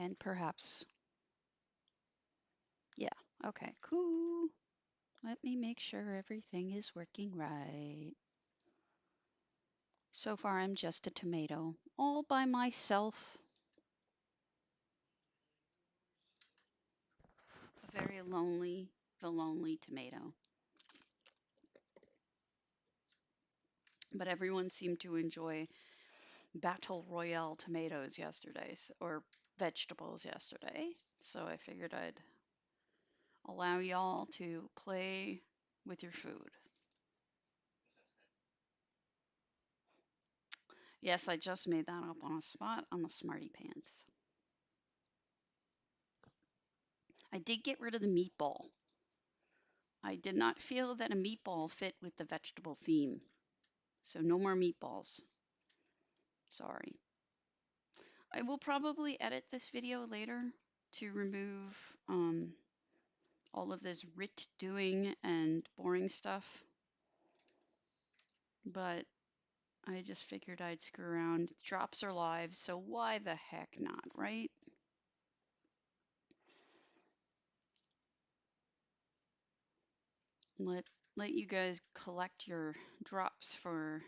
And perhaps, yeah, okay, cool. Let me make sure everything is working right. So far, I'm just a tomato, all by myself. A very lonely, the lonely tomato. But everyone seemed to enjoy Battle Royale tomatoes yesterday, or vegetables yesterday. So I figured I'd allow y'all to play with your food. Yes, I just made that up on a spot. I'm a smarty pants. I did get rid of the meatball. I did not feel that a meatball fit with the vegetable theme. So no more meatballs. Sorry. I will probably edit this video later to remove all of this writ doing and boring stuff. But I just figured I'd screw around. Drops are live, so why the heck not, right? Let you guys collect your drops for.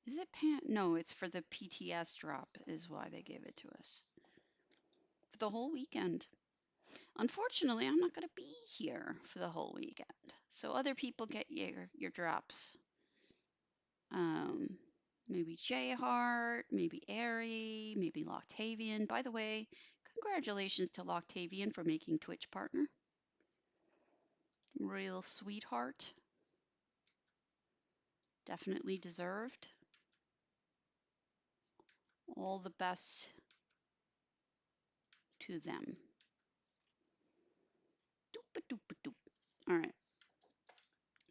Is it No, it's for the PTS drop is why they gave it to us. For the whole weekend. Unfortunately, I'm not going to be here for the whole weekend. So other people get your drops. Um, maybe J Hart, maybe Airy, maybe Loctavian. By the way, congratulations to Loctavian for making Twitch partner. Real sweetheart. Definitely deserved. All the best to them. Doop-a-doop-a-doop. All right.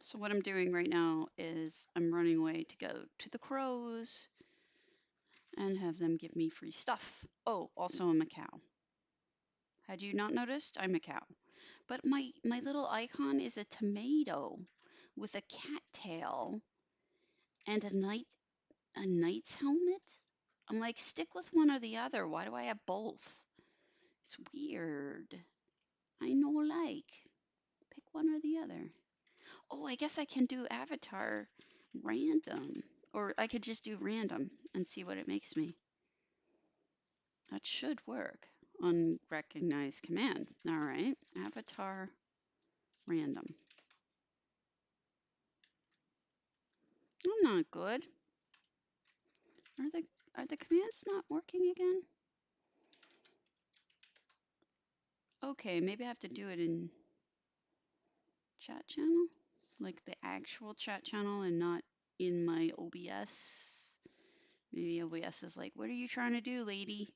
So what I'm doing right now is I'm running away to go to the crows and have them give me free stuff. Oh, also I'm a cow. Had you not noticed? I'm a cow. But my little icon is a tomato with a cat tail and a knight's helmet. I'm like, stick with one or the other. Why do I have both? It's weird. I know, like, pick one or the other. Oh, I guess I can do avatar random. Or I could just do random and see what it makes me. That should work. Unrecognized command. All right. Avatar random. I'm not good. Are the commands not working again? Okay, maybe I have to do it in chat channel, like the actual chat channel and not in my OBS. Maybe OBS is like, what are you trying to do, lady?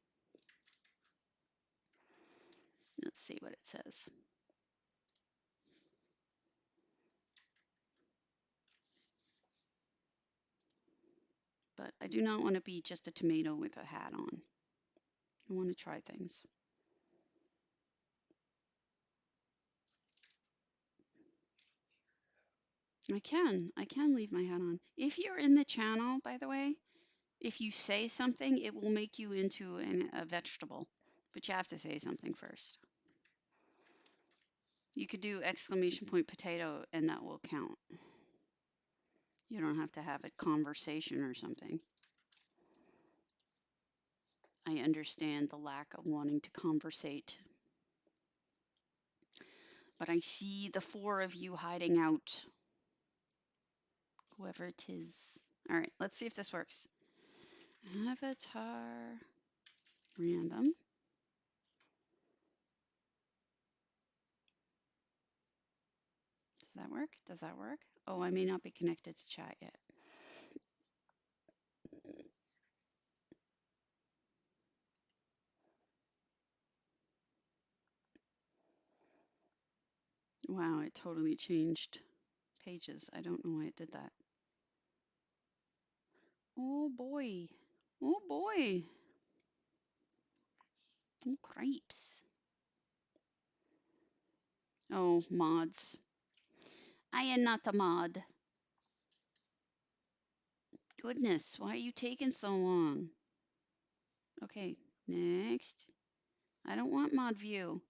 Let's see what it says. But I do not want to be just a tomato with a hat on. I want to try things. I can leave my hat on. If you're in the channel, by the way, if you say something, it will make you into a vegetable. But you have to say something first. You could do exclamation point potato and that will count. You don't have to have a conversation or something. I understand the lack of wanting to conversate. But I see the four of you hiding out. Whoever it is. All right, let's see if this works. Avatar random. Does that work? Does that work? Oh, I may not be connected to chat yet. Wow, it totally changed pages. I don't know why it did that. Oh boy. Oh boy. Oh, cripes. Oh, mods. I am not a mod. Goodness, why are you taking so long? Okay, next. I don't want mod view.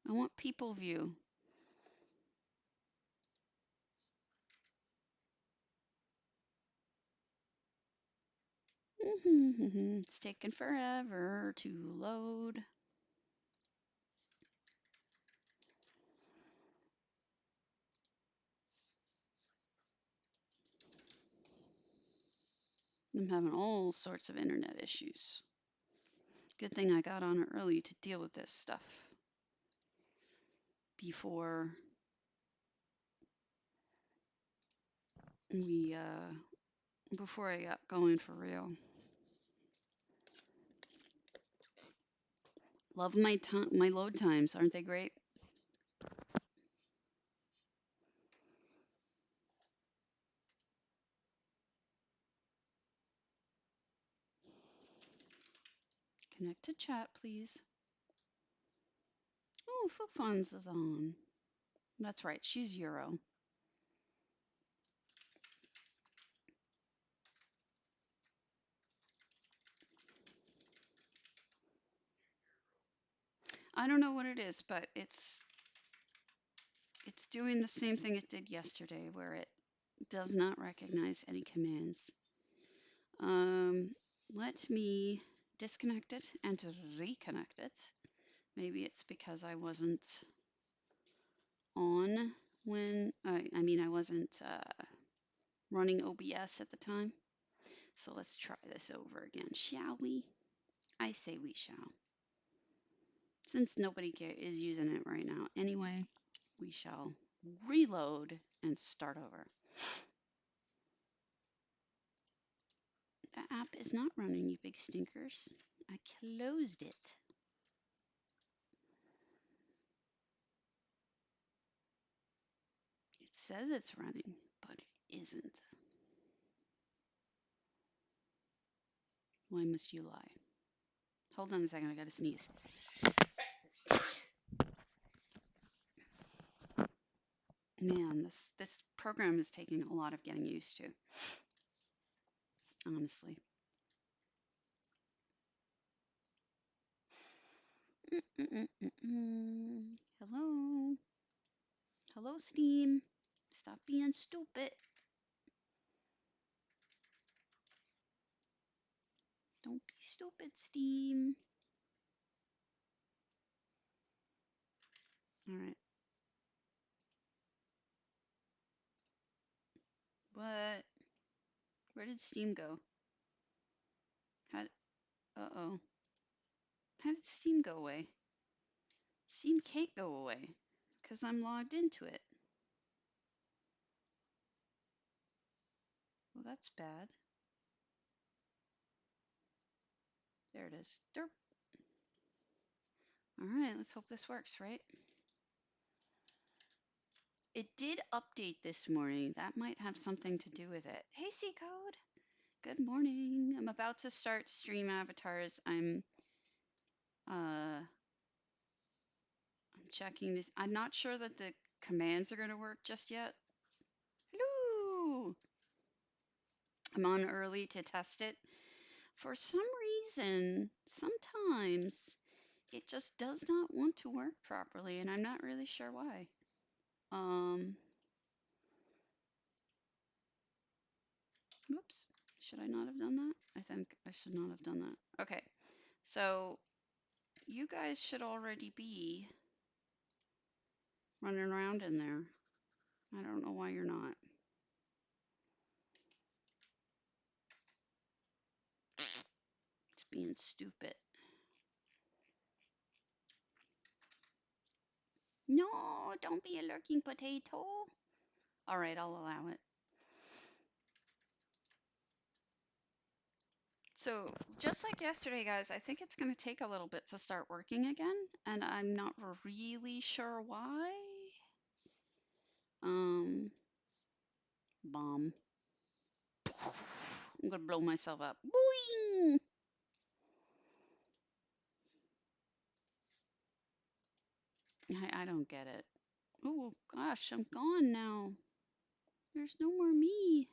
I want people view. It's taking forever to load. I'm having all sorts of internet issues. Good thing I got on early to deal with this stuff before we before I got going for real. Love my load times, aren't they great? Connect to chat, please. Oh, Fufans is on. That's right, she's Euro. I don't know what it is, but it's doing the same thing it did yesterday, where it does not recognize any commands. Let me disconnect it and reconnect it. Maybe it's because I wasn't on when, I wasn't running OBS at the time. So let's try this over again, shall we? I say we shall. Since nobody is using it right now anyway, we shall reload and start over. The app is not running, you big stinkers. I closed it. It says it's running, but it isn't. Why must you lie? Hold on a second, I gotta sneeze. Man, this program is taking a lot of getting used to, honestly. Hello? Hello, Steam. Stop being stupid. Don't be stupid, Steam. All right. What? Where did Steam go? Uh-oh. How did Steam go away? Steam can't go away because I'm logged into it. Well, that's bad. There it is. Derp. All right, let's hope this works, right? It did update this morning. That might have something to do with it. Hey, C-Code. Good morning. I'm about to start stream avatars. I'm checking this. I'm not sure that the commands are going to work just yet. Hello. I'm on early to test it. For some reason, sometimes it just does not want to work properly, and I'm not really sure why. Whoops. Should I not have done that? I think I should not have done that. Okay. So you guys should already be running around in there. I don't know why you're not. It's being stupid. No, don't be a lurking potato. All right, I'll allow it. So just like yesterday, guys, I think it's going to take a little bit to start working again, and I'm not really sure why. Bomb. I'm going to blow myself up. Boing! I don't get it. Oh, gosh, I'm gone now. There's no more me.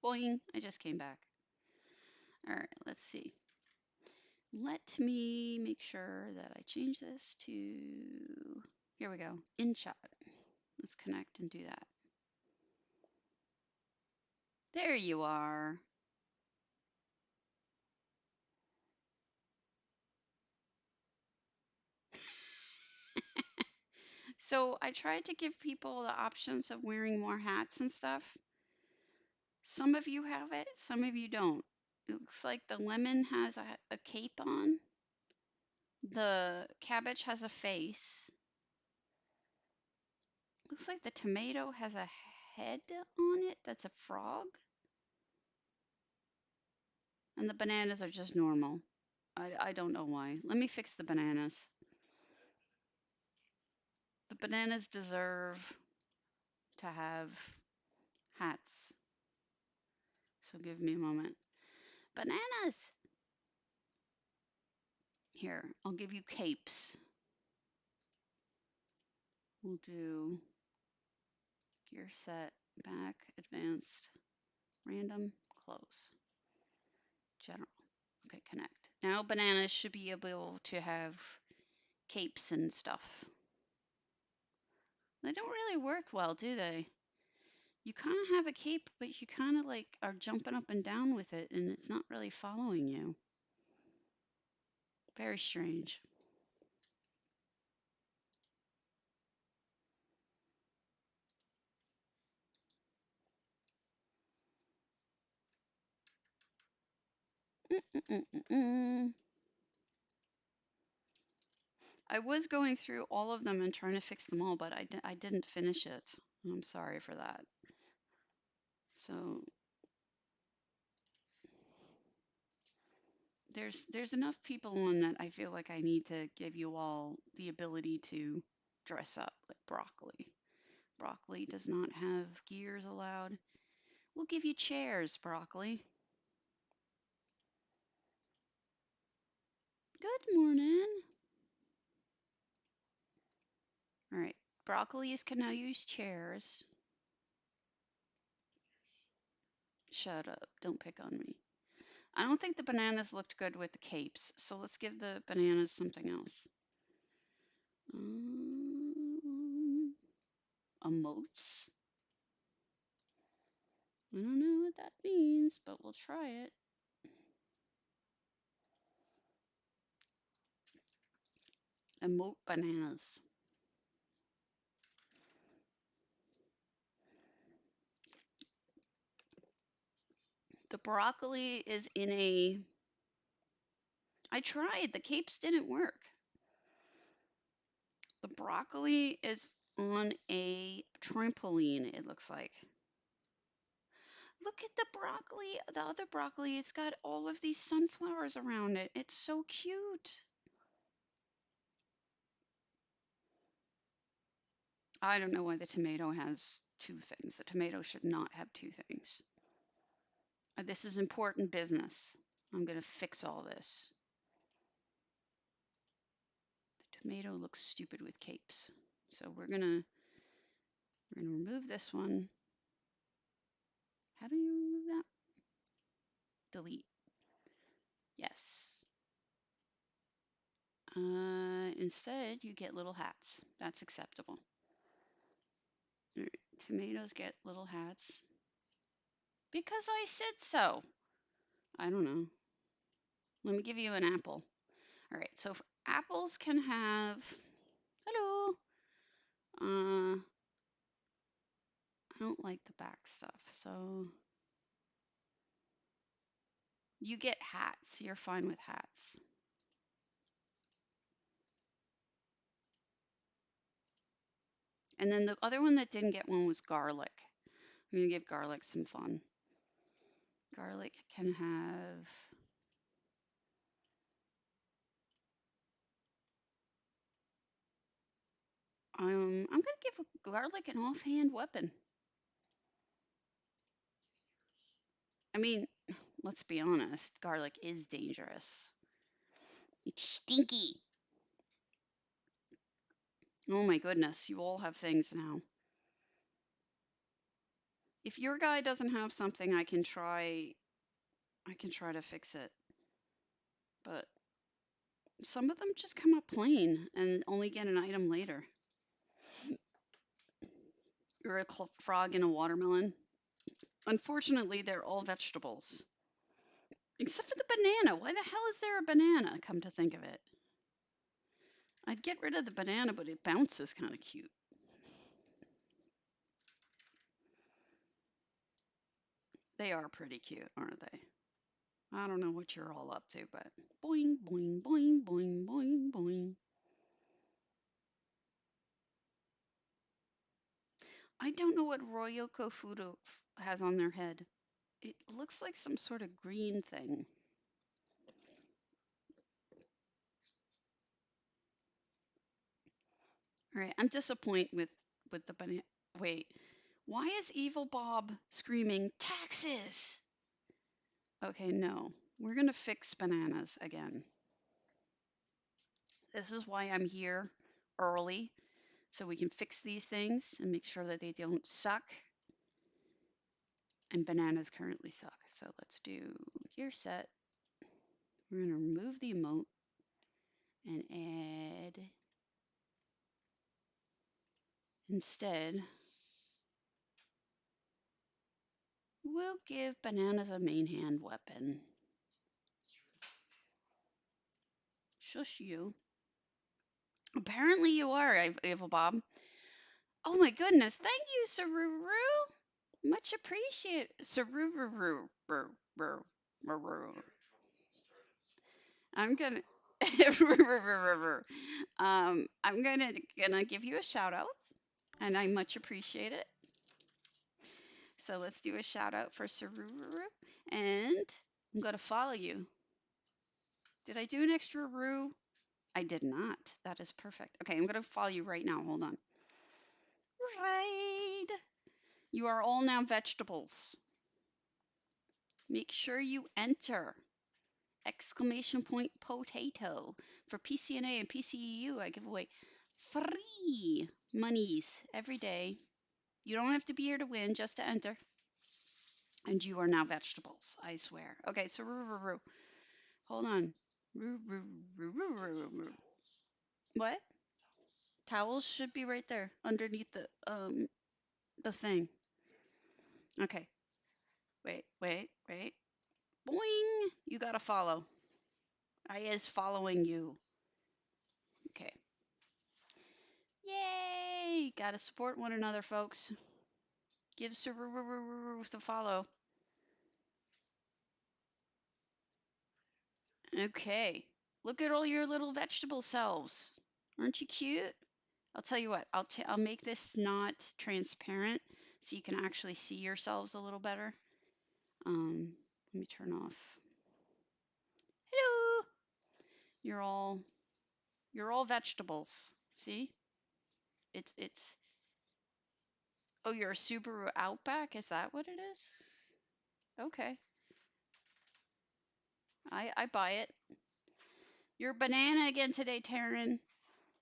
Boing, I just came back. All right, let's see. Let me make sure that I change this to, here we go, InShot. Let's connect and do that. There you are. So I tried to give people the options of wearing more hats and stuff. Some of you have it, some of you don't. It looks like the lemon has a cape on. The cabbage has a face. Looks like the tomato has a head on it that's a frog. And the bananas are just normal. I don't know why. Let me fix the bananas. The bananas deserve to have hats. So give me a moment. Bananas! Here, I'll give you capes. We'll do gear set, back, advanced, random, close, general. Okay, connect. Now bananas should be able to have capes and stuff. They don't really work well, do they? You kind of have a cape, but you kind of like are jumping up and down with it, and it's not really following you. Very strange. I was going through all of them and trying to fix them all, but I didn't finish it. I'm sorry for that. So there's enough people on that I feel like I need to give you all the ability to dress up like broccoli. Broccoli does not have gears allowed. We'll give you chairs, broccoli. Good morning. All right, broccolis can now use chairs. Shut up, don't pick on me. I don't think the bananas looked good with the capes, so let's give the bananas something else. Emotes? I don't know what that means, but we'll try it. Emote bananas. The broccoli is in a... I tried, the capes didn't work. The broccoli is on a trampoline, it looks like. Look at the broccoli, the other broccoli, it's got all of these sunflowers around it. It's so cute. I don't know why the tomato has two things. The tomato should not have two things. This is important business. I'm going to fix all this. The tomato looks stupid with capes. So we're gonna remove this one. How do you remove that? Delete. Yes. Instead, you get little hats. That's acceptable. All right. Tomatoes get little hats. Because I said so. I don't know. Let me give you an apple. All right, so apples can have, hello. I don't like the back stuff, so you get hats. You're fine with hats. And then the other one that didn't get one was garlic. I'm gonna give garlic some fun. Garlic can have, I'm gonna give garlic an offhand weapon. I mean, let's be honest, garlic is dangerous. It's stinky. Oh my goodness, you all have things now. If your guy doesn't have something, I can try to fix it. But Some of them just come up plain and only get an item later. Or a frog and a watermelon. Unfortunately, they're all vegetables. Except for the banana. Why the hell is there a banana, come to think of it? I'd get rid of the banana, but it bounces kind of cute. They are pretty cute, aren't they? I don't know what you're all up to, but boing, boing, boing, boing, boing, boing. I don't know what Royoko Fudo has on their head. It looks like some sort of green thing. All right, I'm disappointed with the banana. Wait, why is Evil Bob screaming taxes? Okay, no. We're gonna fix bananas again. This is why I'm here early, so we can fix these things and make sure that they don't suck. And bananas currently suck. So let's do gear set. We're gonna remove the emote and add instead. We'll give bananas a main hand weapon. Shush you. Apparently you are, Evil Bob. Oh my goodness, thank you, Saruru. Much appreciated. Saruru. I'm gonna I'm gonna give you a shout out and I much appreciate it. So let's do a shout out for Saruru and I'm gonna follow you. Did I do an extra roo? I did not. That is perfect. Okay, I'm gonna follow you right now. Hold on. Right. You are all now vegetables. Make sure you enter exclamation point potato for PCNA and PCEU. I give away free monies every day. You don't have to be here to win, just to enter. And you are now vegetables, I swear. Okay, so hold on. What? Towels should be right there underneath the thing. Okay. Wait. Boing! You gotta follow. I is following you. Okay. Yay! Gotta support one another, folks. Give the follow. Okay. Look at all your little vegetable selves. Aren't you cute? I'll tell you what. I'll make this not transparent so you can actually see yourselves a little better. Let me turn off. Hello. You're all vegetables. See? It's Oh, you're a Subaru Outback? Is that what it is? Okay. I buy it. You're a banana again today, Taryn.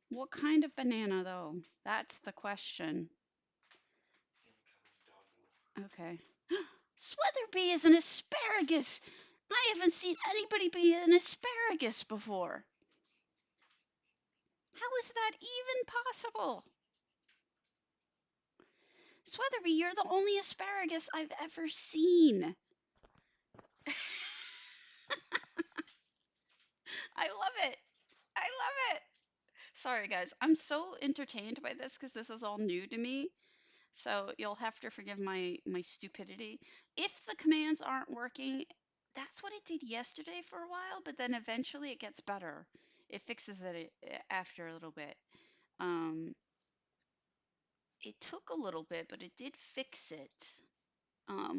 What kind of banana, though? That's the question. Okay. Swetherby is an asparagus. I haven't seen anybody be an asparagus before. How is that even possible? Swetherby, you're the only asparagus I've ever seen. I love it. I love it. Sorry, guys. I'm so entertained by this because this is all new to me. So you'll have to forgive my stupidity. If the commands aren't working, that's what it did yesterday for a while, but then eventually it gets better. It fixes it after a little bit. Um, it took a little bit, but it did fix it.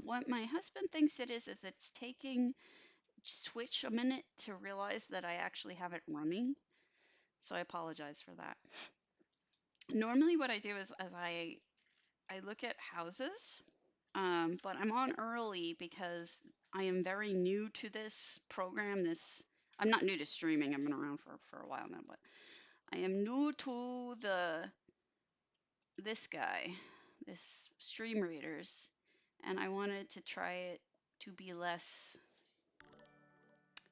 What my husband thinks it is it's taking Twitch a minute to realize that I actually have it running. So I apologize for that. Normally what I do is as I look at houses, but I'm on early because I am very new to this program. I'm not new to streaming. I've been around for a while now, but I am new to this guy, this Stream Raiders, and I wanted to try it to be less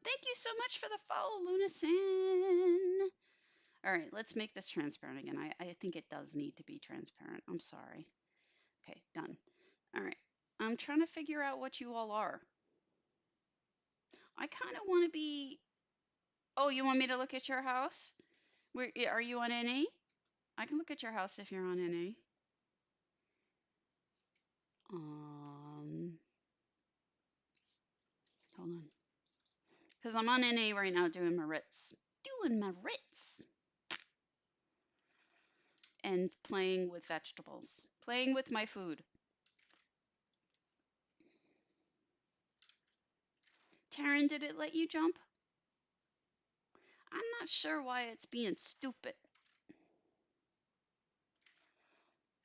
Thank you so much for the follow, Lunasan. All right, let's make this transparent again. I think it does need to be transparent. I'm sorry. Okay, done. All right. I'm trying to figure out what you all are. I kind of want to be. Oh, you want me to look at your house? Where are you on NA? I can look at your house if you're on NA. Hold on. Because I'm on NA right now doing my Ritz. Doing my Ritz. And playing with vegetables. Playing with my food. Taryn, did it let you jump? I'm not sure why it's being stupid.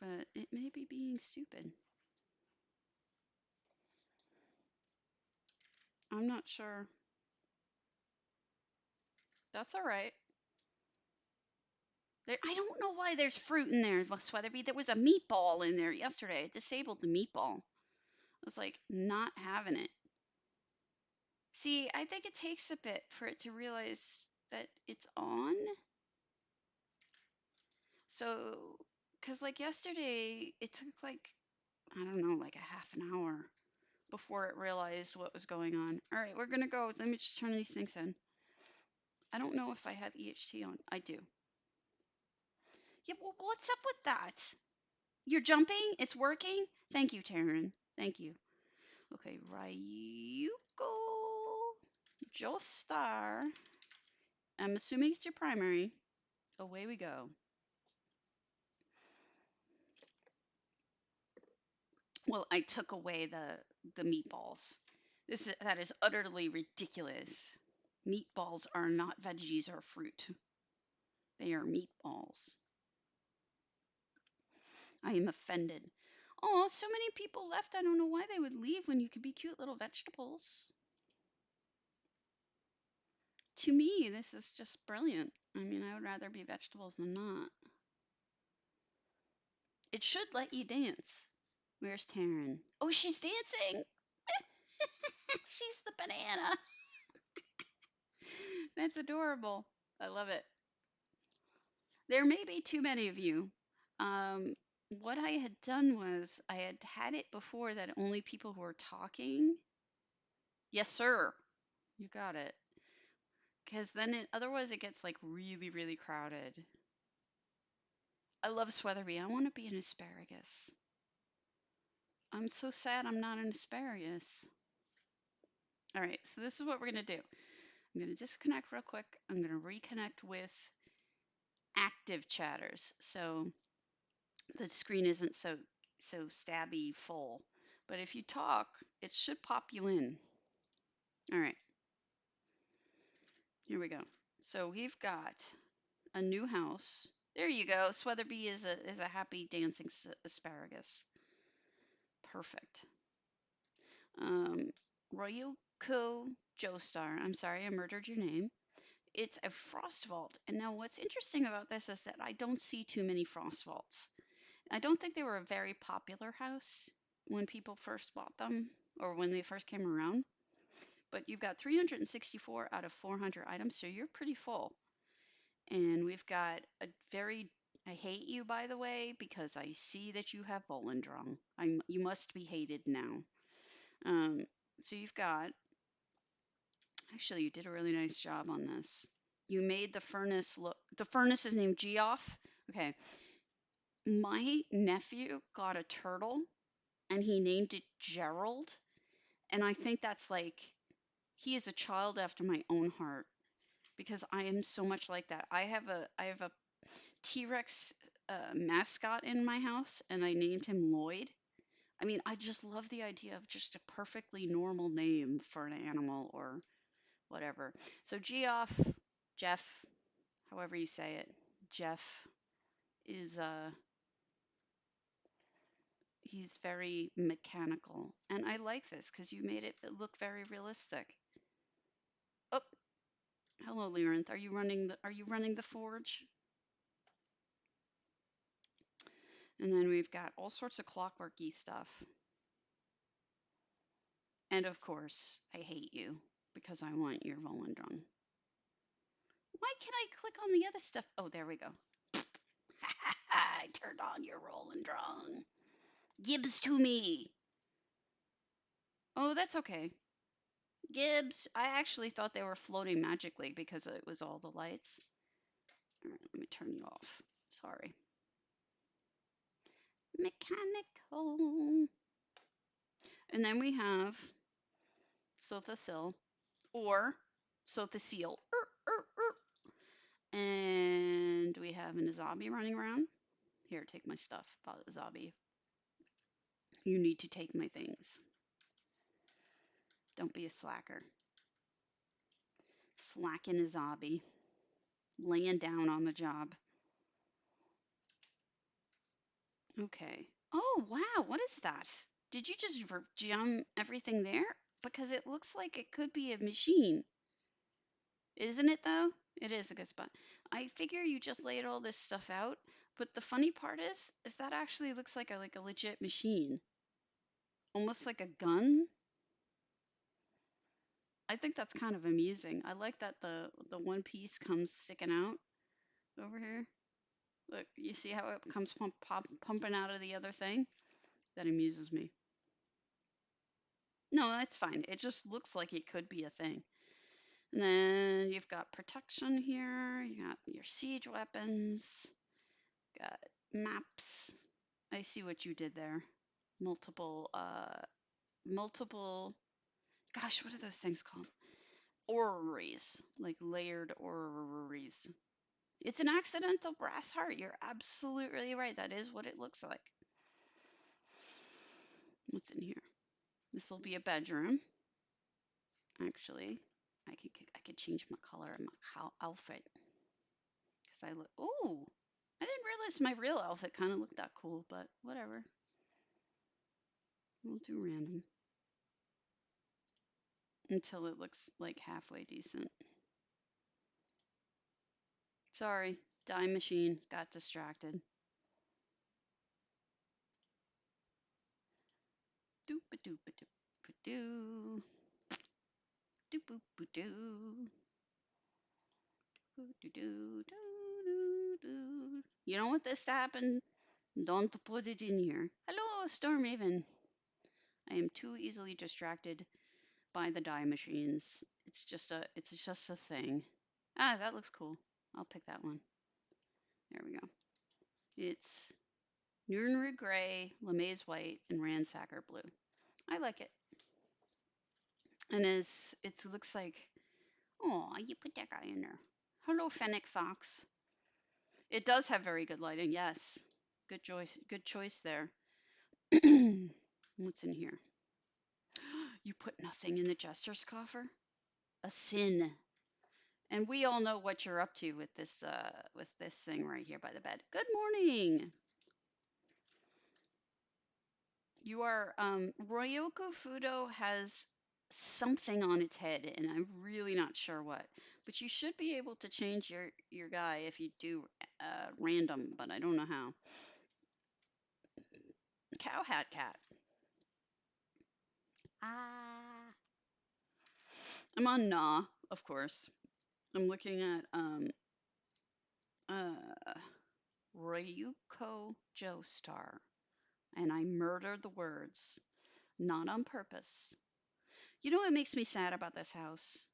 But it may be being stupid. I'm not sure. That's all right. I don't know why there's fruit in there, Weatherby. There was a meatball in there yesterday. I disabled the meatball. I was like, not having it. See, I think it takes a bit for it to realize that it's on. So, because like yesterday, it took like, I don't know, like a half an hour before it realized what was going on. All right, we're going to go. Let me just turn these things in. I don't know if I have EHT on. I do. Yeah, well, what's up with that? You're jumping? It's working? Thank you, Taryn. Thank you. Okay, Ryuko Joestar. I'm assuming it's your primary. Away we go. Well, I took away the meatballs. That is utterly ridiculous. Meatballs are not veggies or fruit. They are meatballs. I am offended. Oh, so many people left. I don't know why they would leave when you could be cute little vegetables. To me, this is just brilliant. I mean, I would rather be vegetables than not. It should let you dance. Where's Taryn? Oh, she's dancing. She's the banana. That's adorable. I love it. There may be too many of you. Um, what I had done was I had had it before that only people who are talking. Yes, sir. You got it. Because then otherwise it gets like really, really crowded. I love Sweatherby. I want to be an asparagus. I'm so sad I'm not an asparagus. All right, so this is what we're going to do. I'm going to disconnect real quick. I'm going to reconnect with active chatters. So the screen isn't so stabby full. But if you talk, it should pop you in. All right. Here we go. So we've got a new house. There you go. Sweatherby is a happy dancing asparagus. Perfect. Royuko Joestar. I'm sorry I murdered your name. It's a frost vault. And now what's interesting about this is that I don't see too many frost vaults. I don't think they were a very popular house when people first bought them or when they first came around. But you've got 364 out of 400 items, so you're pretty full. And we've got a very, I hate you, by the way, because I see that you have Bolindrung. You must be hated now. Um, so you've got, actually, you did a really nice job on this. You made the furnace look, the furnace is named Geoff. Okay. My nephew got a turtle and he named it Gerald. And I think that's like, he is a child after my own heart because I am so much like that. I have a T-Rex mascot in my house and I named him Lloyd. I mean, I just love the idea of just a perfectly normal name for an animal or whatever. So Geoff, Jeff, however you say it, Jeff is he's very mechanical. And I like this because you made it look very realistic. Oh, hello, Lyrinth. Are you running the forge? And then we've got all sorts of clockworky stuff. And of course, I hate you. because I want your Volendron. Why can't I click on the other stuff? Oh, there we go. I turned on your Volendron. Gibbs to me. Oh, that's okay. Gibbs, I actually thought they were floating magically because it was all the lights. All right, let me turn you off. Sorry. Mechanical. And then we have Sothasil or Sothasil. And we have an Azabi running around. Here, take my stuff, Azabi. You need to take my things. Don't be a slacker. Slacking Azabi. Laying down on the job. Okay. Oh, wow. What is that? Did you just jump everything there? Because it looks like it could be a machine. Isn't it, though? It is a good spot. I figure you just laid all this stuff out, but the funny part is that actually looks like a legit machine. Almost like a gun. I think that's kind of amusing. I like that the one piece comes sticking out over here. Look, you see how it comes pumping out of the other thing? That amuses me. No, that's fine. It just looks like it could be a thing. And then you've got protection here. You got your siege weapons. Got maps. I see what you did there. Multiple, gosh, what are those things called? Orreries, like layered orreries. It's an accidental brass heart. You're absolutely right. That is what it looks like. What's in here? This will be a bedroom. Actually, I could change my color of my outfit because I look. Ooh, I didn't realize my real outfit kind of looked that cool, but whatever. We'll do random until it looks like halfway decent. Sorry, dye machine got distracted. Doop a doop a doop a doo. Doop boop a doo. You don't want this to happen? Don't put it in here. Hello, Stormhaven. I am too easily distracted by the dye machines. It's just a thing. Ah, that looks cool. I'll pick that one. There we go. It's Nuremberg Gray, LeMaze White, and Ransacker Blue. I like it. And it looks like, oh, you put that guy in there. Hello, Fennec Fox. It does have very good lighting, yes. Good choice there. What's in here? You put nothing in the Jester's coffer? A sin. And we all know what you're up to with this thing right here by the bed. Good morning. You are Royoko Fudo has something on its head, and I'm really not sure what. But you should be able to change your guy if you do random, but I don't know how. Cowhat cat. Ah. I'm on Nah, of course. I'm looking at Ryuko Joestar, and I murdered the words, not on purpose. You know what makes me sad about this house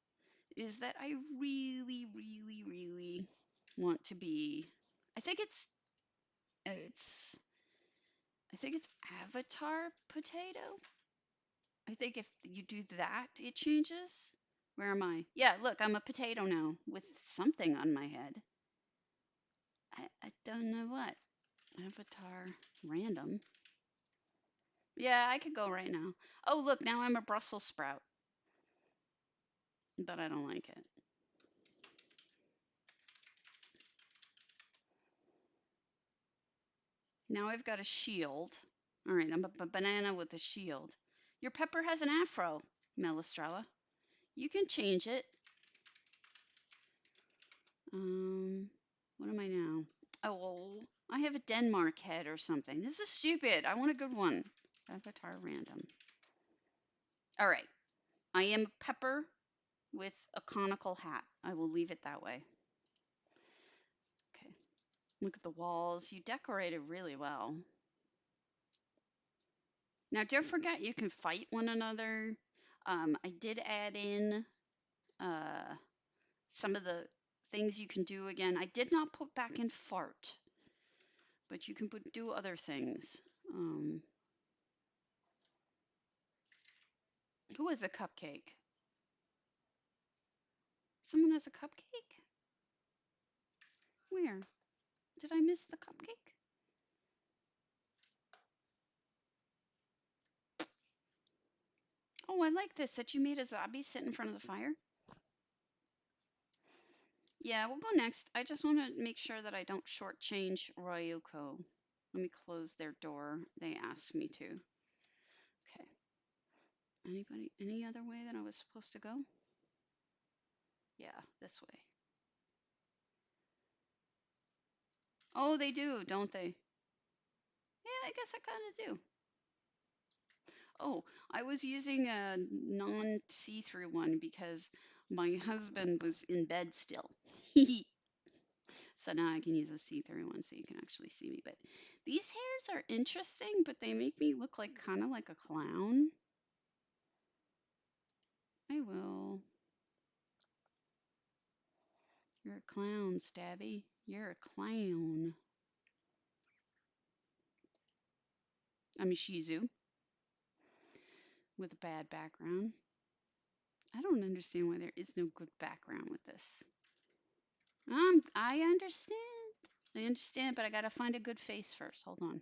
is that I really, really, really want to be. I think it's I think it's Avatar Potato. I think if you do that, it changes. Where am I? Yeah, look, I'm a potato now with something on my head. I don't know what. Avatar random. Yeah, I could go right now. Oh, look, now I'm a Brussels sprout. But I don't like it. Now I've got a shield. All right, I'm a banana with a shield. Your pepper has an afro, Melistrella. You can change it. What am I now? Oh, I have a Denmark head or something. This is stupid. I want a good one. Avatar random. All right. I am pepper with a conical hat. I will leave it that way. Okay. Look at the walls. You decorated really well. Now, don't forget you can fight one another. I did add in uh, some of the things you can do again. I did not put back in fart, but you can do other things. Who has a cupcake? Someone has a cupcake? Where? Did I miss the cupcake? Oh, I like this that you made a zombie sit in front of the fire. Yeah, we'll go next. I just want to make sure that I don't shortchange Ryuko. Let me close their door. They asked me to. Okay. Anybody, any other way that I was supposed to go? Yeah, this way. Oh, they do, don't they? Yeah, I guess I kind of do. Oh, I was using a non-see-through one because my husband was in bed still. So now I can use a see-through one so you can actually see me. But these hairs are interesting, but they make me look like kind of like a clown. I will. You're a clown, Stabby. You're a clown. I'm a Shih Tzu with a bad background. I don't understand why there is no good background with this. I understand. I understand, but I gotta find a good face first. Hold on.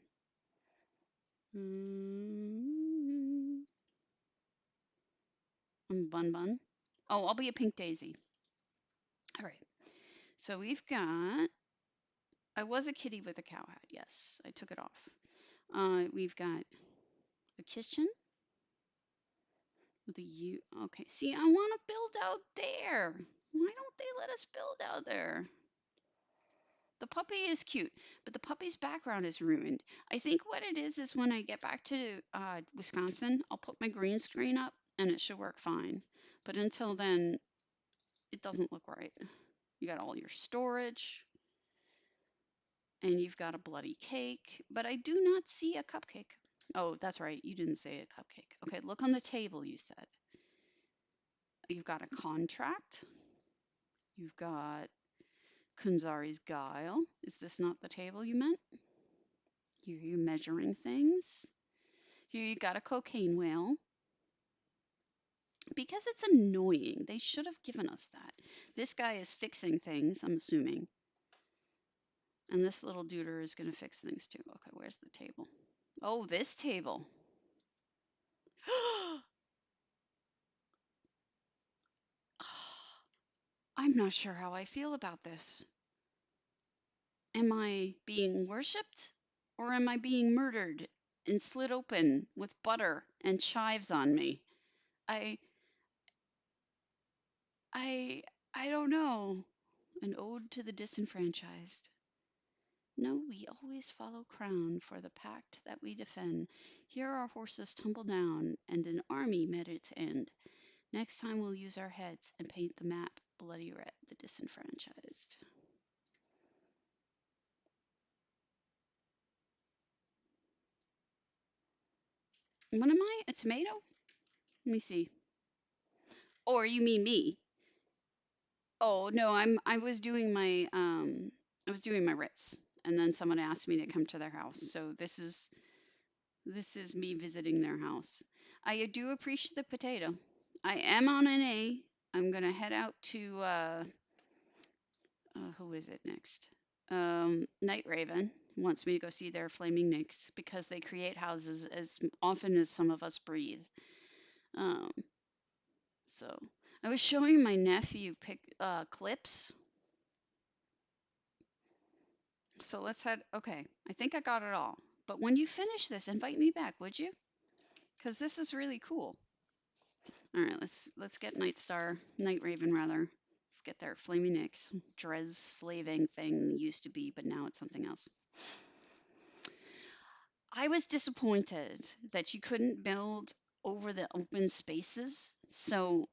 I'm Bun Bun. Oh, I'll be a Pink Daisy. All right. So we've got. I was a kitty with a cow hat. Yes, I took it off. We've got a kitchen with a U. Okay. See, I want to build out there. Why don't they let us build out there? The puppy is cute, but the puppy's background is ruined. I think what it is when I get back to Wisconsin, I'll put my green screen up and it should work fine. But until then, it doesn't look right. You got all your storage and you've got a bloody cake, but I do not see a cupcake. Oh, that's right. You didn't say a cupcake. Okay, look on the table, you said. You've got a contract. You've got Kunzari's Guile. Is this not the table you meant? Here you're measuring things. Here you got a cocaine whale. Because it's annoying. They should have given us that. This guy is fixing things, I'm assuming. And this little duder is going to fix things too. Okay, where's the table? Oh, this table. I'm not sure how I feel about this. Am I being worshipped or am I being murdered and slit open with butter and chives on me? I I I don't know. An ode to the disenfranchised. No, we always follow crown for the pact that we defend. Here our horses tumble down, and an army met its end. Next time we'll use our heads and paint the map bloody red, the disenfranchised. What am I? A tomato? Let me see. Or you mean me? Oh no, I was doing my Ritz, and then someone asked me to come to their house. So this is me visiting their house. I do appreciate the potato. I am on an A. I'm gonna head out to who is it next? Night Raven wants me to go see their flaming nicks because they create houses as often as some of us breathe. Um, so I was showing my nephew clips. So let's head. Okay, I think I got it all. But when you finish this, invite me back, would you? Because this is really cool. All right, let's get Night Raven rather. Let's get their Flaming Nyx. Drez slaving thing used to be, but now it's something else. I was disappointed that you couldn't build over the open spaces. So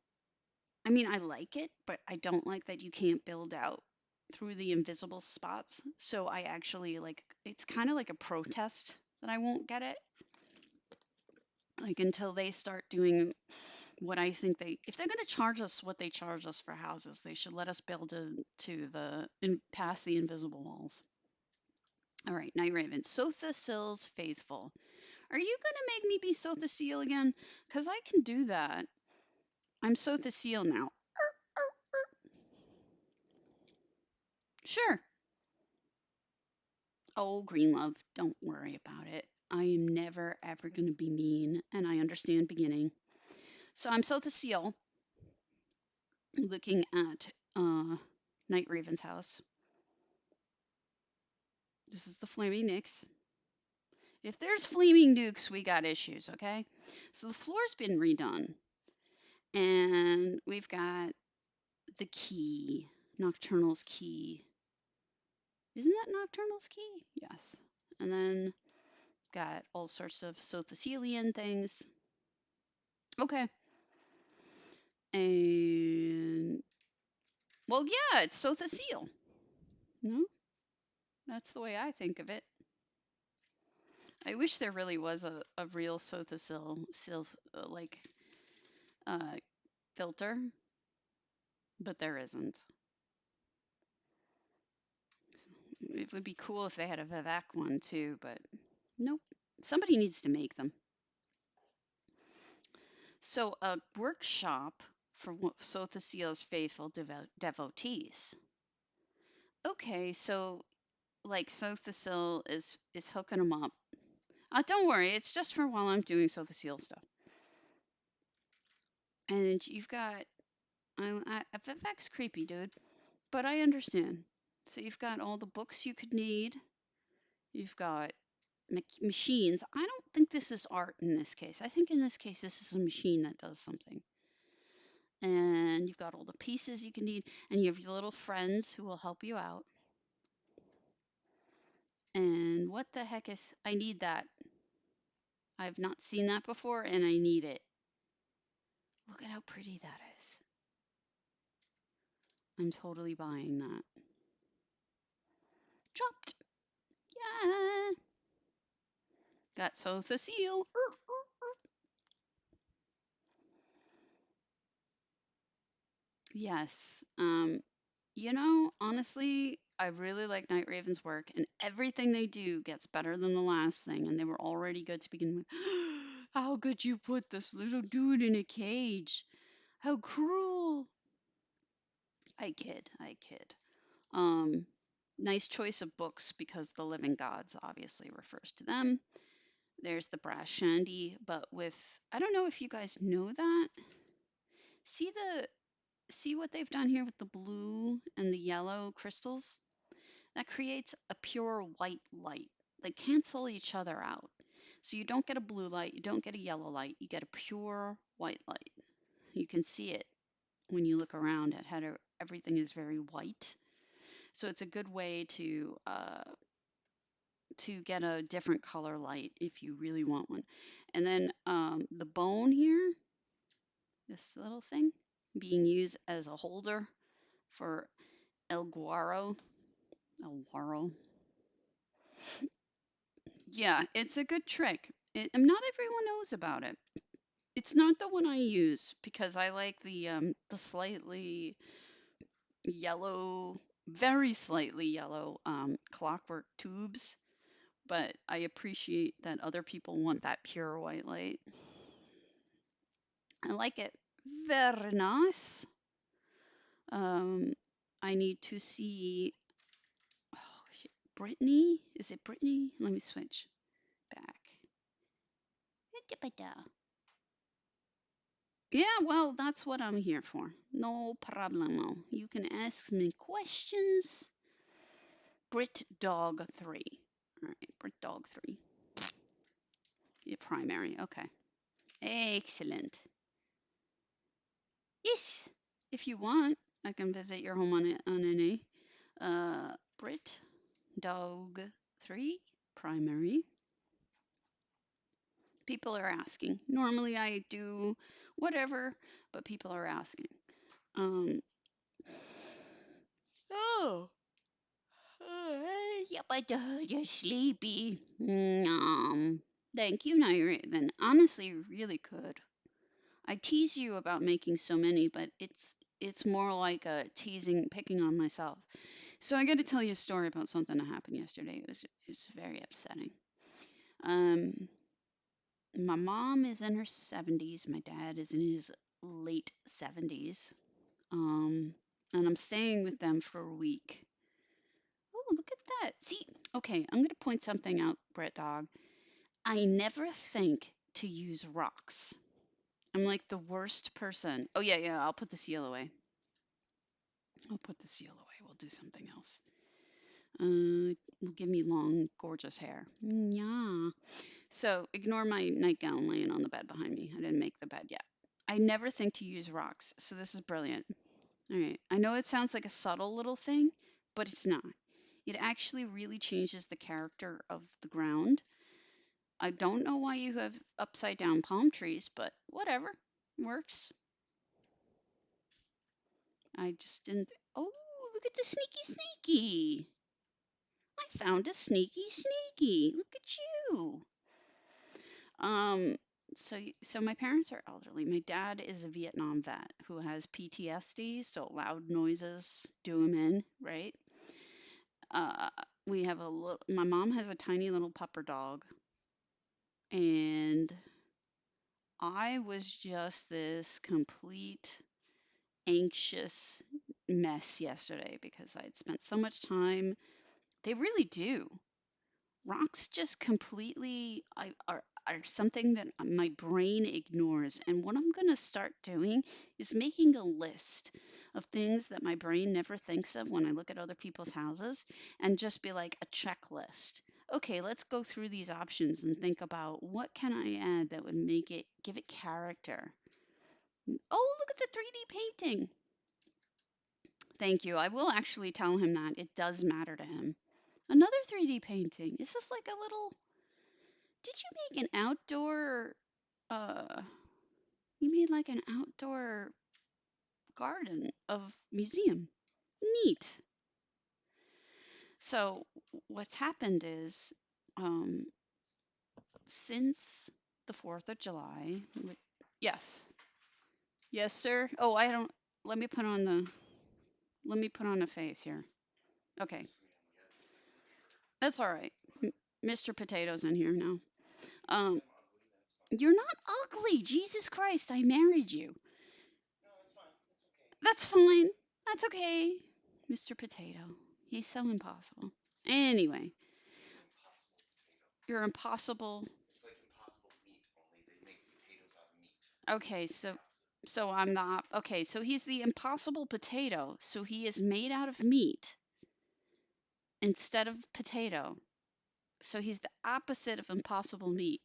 I mean, I like it, but I don't like that you can't build out through the invisible spots. So I actually like it's kind of like a protest that I won't get it. Like until they start doing what I think if they're going to charge us what they charge us for houses, they should let us build to past the invisible walls. All right, Night Raven. Sotha Sills Faithful. Are you going to make me be Sotha Seal again? Because I can do that. I'm Sotha Seal now. Sure. Oh, Green Love, don't worry about it. I am never ever going to be mean, and I understand beginning. So I'm Sotha Seal looking at Night Raven's house. This is the Flaming Nyx. If there's Flaming Nukes, we got issues, okay? So the floor's been redone, and we've got the key, Nocturnal's key. Isn't that Nocturnal's key? Yes. And then got all sorts of Sothicelian things. Okay. And well, yeah, it's Sothicel. No, that's the way I think of it. I wish there really was a real Sothicel like uh, filter, but there isn't. It would be cool if they had a Vivek one too, but nope. Somebody needs to make them. So a workshop for Sothicel's faithful devotees. Okay, so like Sothicel is hooking them up. Don't worry, it's just for while I'm doing Sothicel stuff. And you've got Vivek's creepy, dude, but I understand. So you've got all the books you could need. You've got machines. I don't think this is art in this case. I think in this case this is a machine that does something. And you've got all the pieces you can need, and you have your little friends who will help you out. And what the heck is, I need that. I've not seen that before, and I need it. Look at how pretty that is. I'm totally buying that. Chopped. Yeah. Got Sothicel. Yes. Honestly, I really like Night Raven's work, and everything they do gets better than the last thing, and they were already good to begin with. How could you put this little dude in a cage? How cruel. I kid, I kid. Um, Nice choice of books because the Living Gods obviously refers to them. There's the brass shandy, but with I don't know if you guys know that. See what they've done here with the blue and the yellow crystals? That creates a pure white light. They cancel each other out. So you don't get a blue light, you don't get a yellow light, you get a pure white light. You can see it when you look around at how everything is very white. So it's a good way to get a different color light if you really want one. And then the bone here, this little thing, being used as a holder for El Guaro. El Guaro. Yeah, it's a good trick. Not everyone knows about it. It's not the one I use because I like the slightly yellow, very slightly yellow clockwork tubes, but I appreciate that other people want that pure white light. I like it. Very nice. Um, I need to see. Oh, shit. Brittany? Is it Brittany? Let me switch back. Yeah, well, that's what I'm here for. No problemo. You can ask me questions. Brit Dog 3. All right, Brit Dog 3. Your primary. Okay. Excellent. Yes, if you want, I can visit your home on NA. Brit Dog 3 primary. People are asking. Normally I do whatever, but people are asking. Um, oh, yeah, but you're sleepy. Thank you, Night Raven. Honestly, you really could. I tease you about making so many, but it's more like a teasing, picking on myself. So I got to tell you a story about something that happened yesterday. It was very upsetting. Um, my mom is in her 70s. My dad is in his late 70s. Um, and I'm staying with them for a week. Oh, look at that. See, okay, I'm going to point something out, Brett Dog. I never think to use rocks. I'm like the worst person. Oh, yeah, yeah, I'll put the seal away. I'll put the seal away. We'll do something else. Will give me long, gorgeous hair. Yeah. So ignore my nightgown laying on the bed behind me. I didn't make the bed yet. I never think to use rocks, so this is brilliant. All right. I know it sounds like a subtle little thing, but it's not. It actually really changes the character of the ground. I don't know why you have upside down palm trees, but whatever. Works. I just didn't. Oh, look at the sneaky sneaky. I found a sneaky sneaky. Look at you. Um, so my parents are elderly. My dad is a Vietnam vet who has PTSD, so loud noises do him in, right? Uh, we have my mom has a tiny little pupper dog, and I was just this complete anxious mess yesterday because I'd spent so much time. They really do. Rocks just completely are something that my brain ignores. And what I'm going to start doing is making a list of things that my brain never thinks of when I look at other people's houses and just be like a checklist. Okay, let's go through these options and think about what can I add that would make it give it character. Oh, look at the 3D painting. Thank you. I will actually tell him that it does matter to him. Another 3D painting. Is this like a little Did you make an outdoor uh you made like an outdoor garden of museum. Neat. So what's happened is um since the 4th of July, yes. Yes, sir. Oh, I don't let me put on the let me put on a face here. Okay. That's all right. Mr. Potato's in here now. Um you're not ugly. Jesus Christ, I married you. That's fine. That's okay. Mr. Potato. He's so impossible. Anyway, you're impossible. Okay, so I'm not okay, so he's the impossible potato. So he is made out of meat instead of potato. So he's the opposite of impossible meat.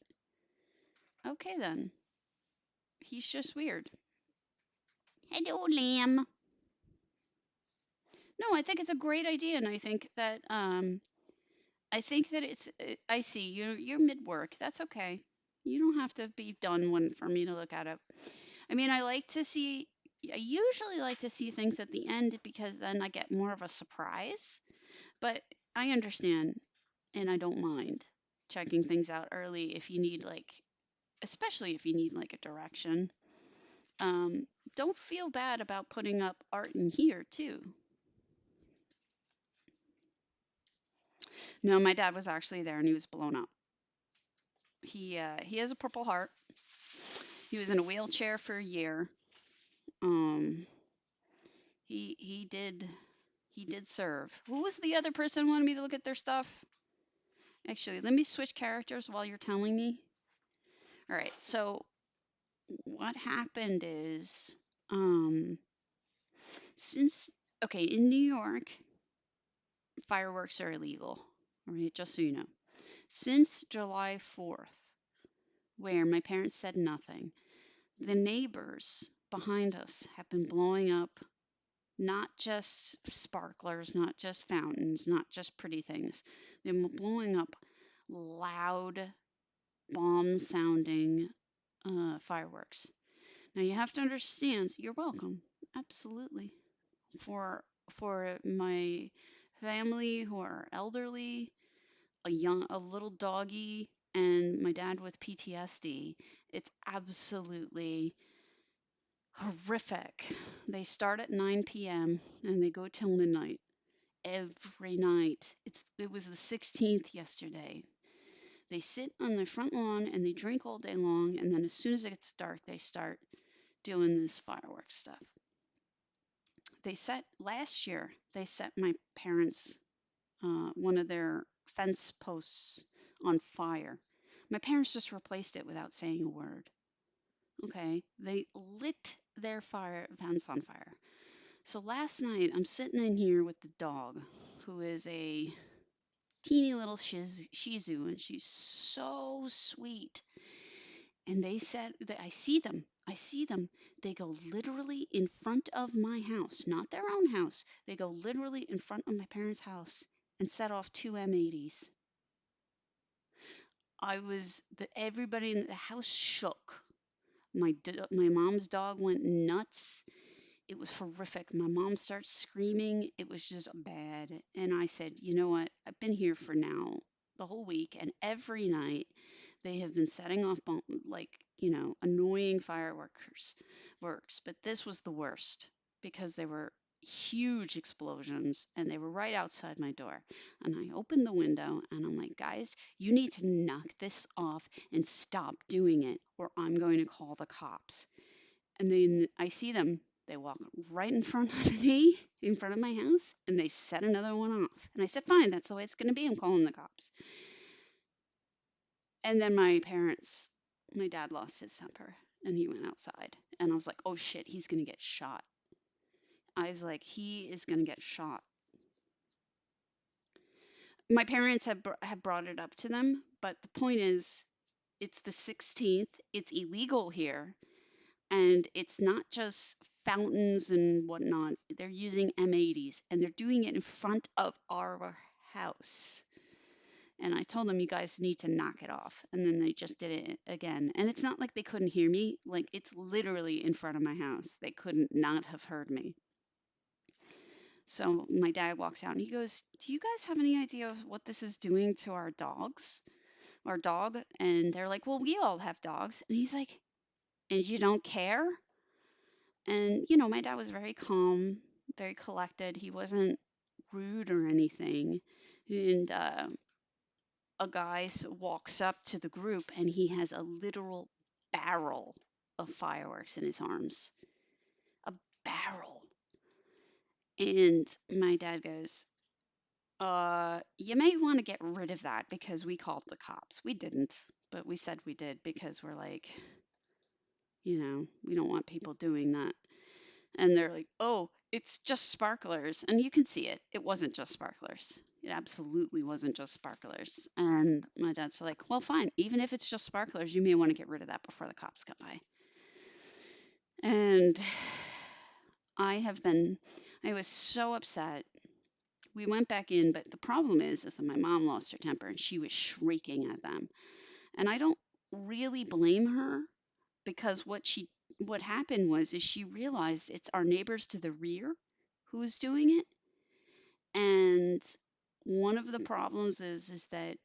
Okay then. He's just weird. Hello, lamb. No, I think it's a great idea, and I think that I see you're mid work. That's okay. You don't have to be done when for me to look at it. I mean, I usually like to see things at the end because then I get more of a surprise. But I understand and I don't mind checking things out early if you need especially if you need like a direction. Um, don't feel bad about putting up art in here too. No, my dad was actually there and he was blown up. He has a Purple Heart. He was in a wheelchair for a year. Um, he did serve. Who was the other person who wanted me to look at their stuff? Actually, let me switch characters while you're telling me. All right. So what happened is, um, since okay, in New York, fireworks are illegal. All right, just so you know. Since July 4th, where my parents said nothing, the neighbors behind us have been blowing up not just sparklers, not just fountains, not just pretty things. They've been blowing up loud, bomb sounding fireworks. Now you have to understand, you're welcome. absolutely. For my family who are elderly, a little doggy, and my dad with PTSD, it's absolutely horrific. They start at 9 p.m. and they go till midnight every night. It was the 16th yesterday. They sit on the front lawn and they drink all day long, and then as soon as it gets dark, they start doing this fireworks stuff. Last year, they set my parents' one of their fence posts on fire. My parents just replaced it without saying a word. Okay, they lit their fire fence on fire. So last night, I'm sitting in here with the dog, who is a teeny little Shih Tzu, and she's so sweet. And they said that I see them. They go literally in front of my house, not their own house. They go literally in front of my parents' house and set off two M80s. Everybody in the house shook. My mom's dog went nuts. It was horrific. My mom starts screaming. It was just bad. And I said, you know what? I've been here for now the whole week, and every night they have been setting off like, annoying fireworks works. But this was the worst because they were huge explosions and they were right outside my door. And I opened the window and I'm like, guys, you need to knock this off and stop doing it, or I'm going to call the cops. And then I see them. They walk right in front of me, in front of my house, and they set another one off. And I said, fine, that's the way it's going to be. I'm calling the cops. And then my dad lost his temper and he went outside. And I was like, oh shit, he's going to get shot. I was like, he is going to get shot. My parents have brought it up to them, but the point is, it's the 16th. It's illegal here. And it's not just fountains and whatnot. They're using M80s and they're doing it in front of our house. And I told them, you guys need to knock it off. And then they just did it again. And it's not like they couldn't hear me. Like, it's literally in front of my house. They couldn't not have heard me. So my dad walks out and he goes, do you guys have any idea of what this is doing to our dogs? Our dog? And they're like, well, we all have dogs. And he's like, and you don't care? And, my dad was very calm, very collected. He wasn't rude or anything. And a guy walks up to the group and he has a literal barrel of fireworks in his arms. A barrel. And my dad goes, you may want to get rid of that because we called the cops. We didn't, but we said we did because we're like, we don't want people doing that. And they're like, oh, it's just sparklers. And you can see it. It wasn't just sparklers. It absolutely wasn't just sparklers. And my dad's like, well, fine. Even if it's just sparklers, you may want to get rid of that before the cops come by. And I was so upset. We went back in, but the problem is that my mom lost her temper and she was shrieking at them. And I don't really blame her because what happened is she realized it's our neighbors to the rear who's doing it. And one of the problems is that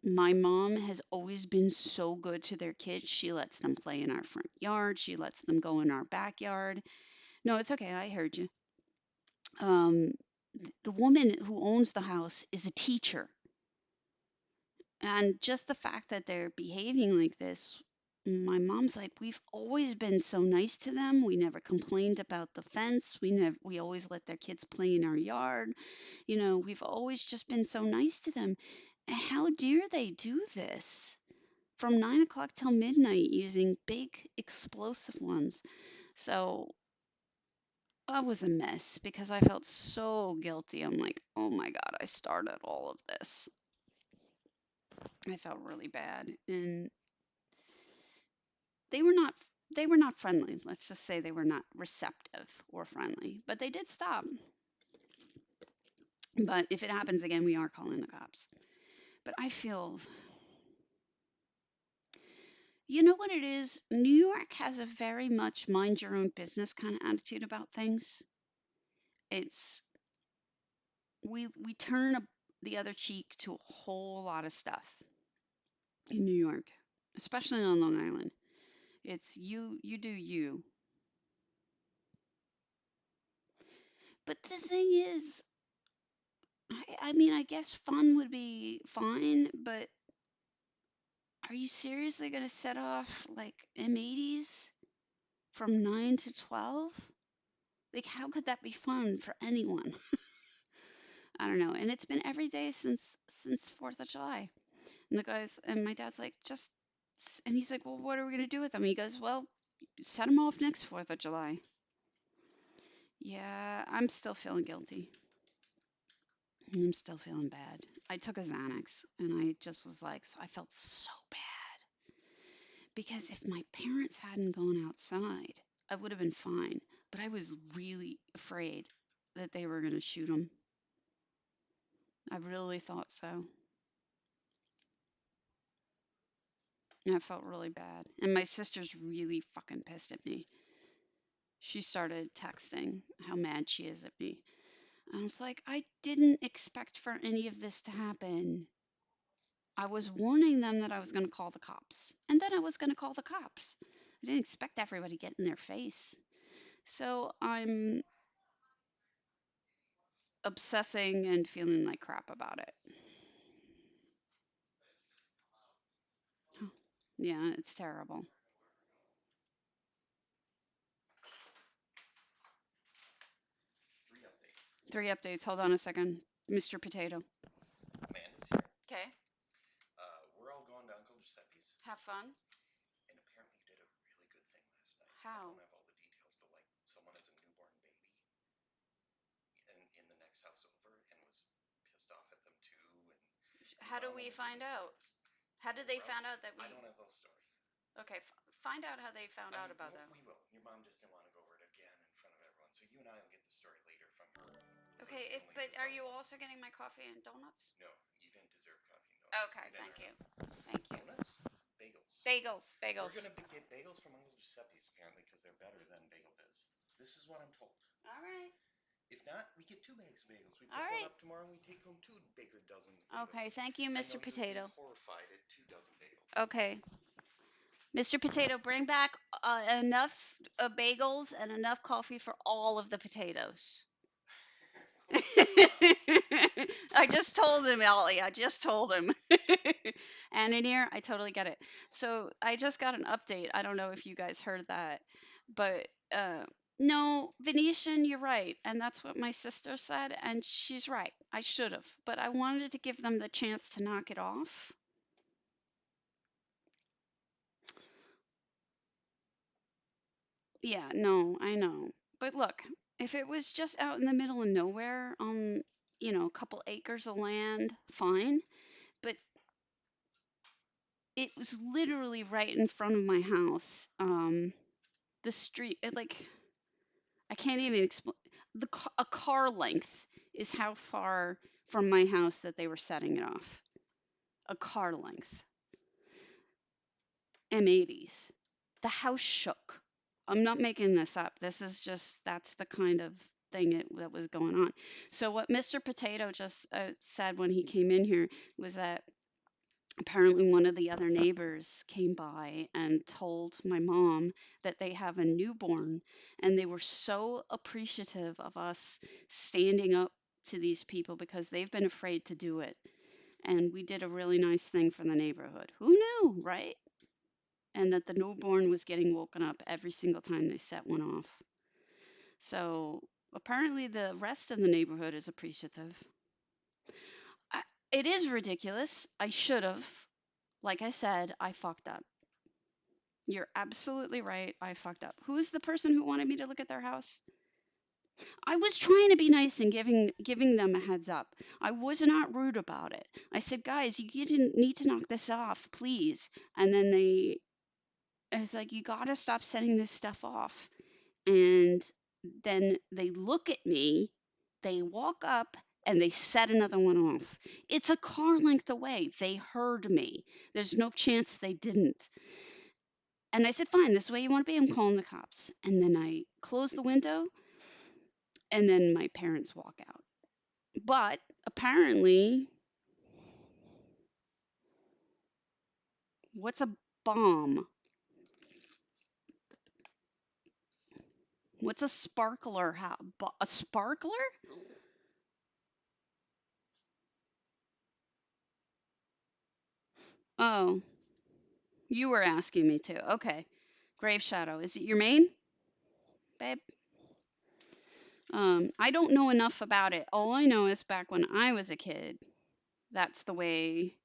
my mom has always been so good to their kids. She lets them play in our front yard. She lets them go in our backyard. No, it's okay. I heard you. Um, the woman who owns the house is a teacher. And just the fact that they're behaving like this, my mom's like, we've always been so nice to them. We never complained about the fence. We always let their kids play in our yard. We've always just been so nice to them. How dare they do this from 9 o'clock till midnight using big explosive ones? So I was a mess because I felt so guilty. I'm like, oh my God, I started all of this. I felt really bad. And they were not they were not friendly. Let's just say they were not receptive or friendly. But they did stop. But if it happens again, we are calling the cops. But I feel You know what it is? New York has a very much mind your own business kind of attitude about things. It's we turn the other cheek to a whole lot of stuff in New York, especially on Long Island. It's you do you. But the thing is, I mean, I guess fun would be fine, but are you seriously going to set off like M80s from 9 to 12? Like, how could that be fun for anyone? I don't know. And it's been every day since 4th of July. And the guys and my dad's like, and he's like, well, what are we gonna do with them? He goes, well, set them off next 4th of July. Yeah, I'm still feeling guilty. I'm still feeling bad. I took a Xanax and I just was like, I felt so bad because if my parents hadn't gone outside, I would have been fine. But I was really afraid that they were gonna shoot them. I really thought so. And I felt really bad. And my sister's really fucking pissed at me. She started texting how mad she is at me. And I was like, I didn't expect for any of this to happen. I was warning them that I was going to call the cops. And then I was going to call the cops. I didn't expect everybody to get in their face. So I'm obsessing and feeling like crap about it. Yeah, it's terrible. 3 updates. Hold on a second. Mr. Potato. Amanda's here. Okay. We're all going to Uncle Giuseppe's, Have fun. and apparently you did a really good thing last night. I How? don't have all the details, but like someone has a newborn baby in the next house over and was pissed off at them too. And How do we find out? How did they find out that we? I don't have those story. Okay, find out how they found out about that. We will. Your mom just didn't want to go over it again in front of everyone, so you and I will get the story later from her. Okay, but are you also getting my coffee and donuts? No, you didn't deserve coffee and donuts. Okay, thank you. Thank you. Donuts? Bagels. Bagels. We're gonna get bagels from Uncle Giuseppe's apparently because they're better than Bagel Biz. This is what I'm told. All right. If not, we get 2 bags of bagels. We pick All one right. up tomorrow and we take home 2 bigger dozens of bagels. Okay, thank you, Mr. Potato. You'll be horrified at 2 dozen bagels. Okay. Mr. Potato, bring back enough bagels and enough coffee for all of the potatoes. I just told him, Ollie. I just told him. And in here, I totally get it. So I just got an update. I don't know if you guys heard that, but no, Venetian, you're right. And that's what my sister said. And she's right. I should have. But I wanted to give them the chance to knock it off. Yeah, no, I know. But look, if it was just out in the middle of nowhere on, a couple acres of land, fine. But it was literally right in front of my house. The street, I can't even explain. A car length is how far from my house that they were setting it off. A car length. M80s. The house shook. I'm not making this up. That's the kind of thing that was going on. So what Mr. Potato just said when he came in here was that apparently one of the other neighbors came by and told my mom that they have a newborn, and they were so appreciative of us standing up to these people because they've been afraid to do it. And we did a really nice thing for the neighborhood. Who knew, right? And that the newborn was getting woken up every single time they set one off. So apparently the rest of the neighborhood is appreciative. I, it is ridiculous. I should have. Like I said, I fucked up. You're absolutely right. I fucked up. Who's the person who wanted me to look at their house? I was trying to be nice and giving them a heads up. I was not rude about it. I said, guys, you didn't need to knock this off, please. And then it's like, you gotta stop setting this stuff off. And then they look at me, they walk up, and they set another one off. It's a car length away. They heard me. There's no chance they didn't. And I said, fine, this is the way you want to be. I'm calling the cops. And then I close the window, and then my parents walk out. But apparently, what's a bomb? What's a sparkler? A sparkler? Oh, you were asking me to. Okay. Grave Shadow. Is it your main, babe? I don't know enough about it. All I know is back when I was a kid, that's the way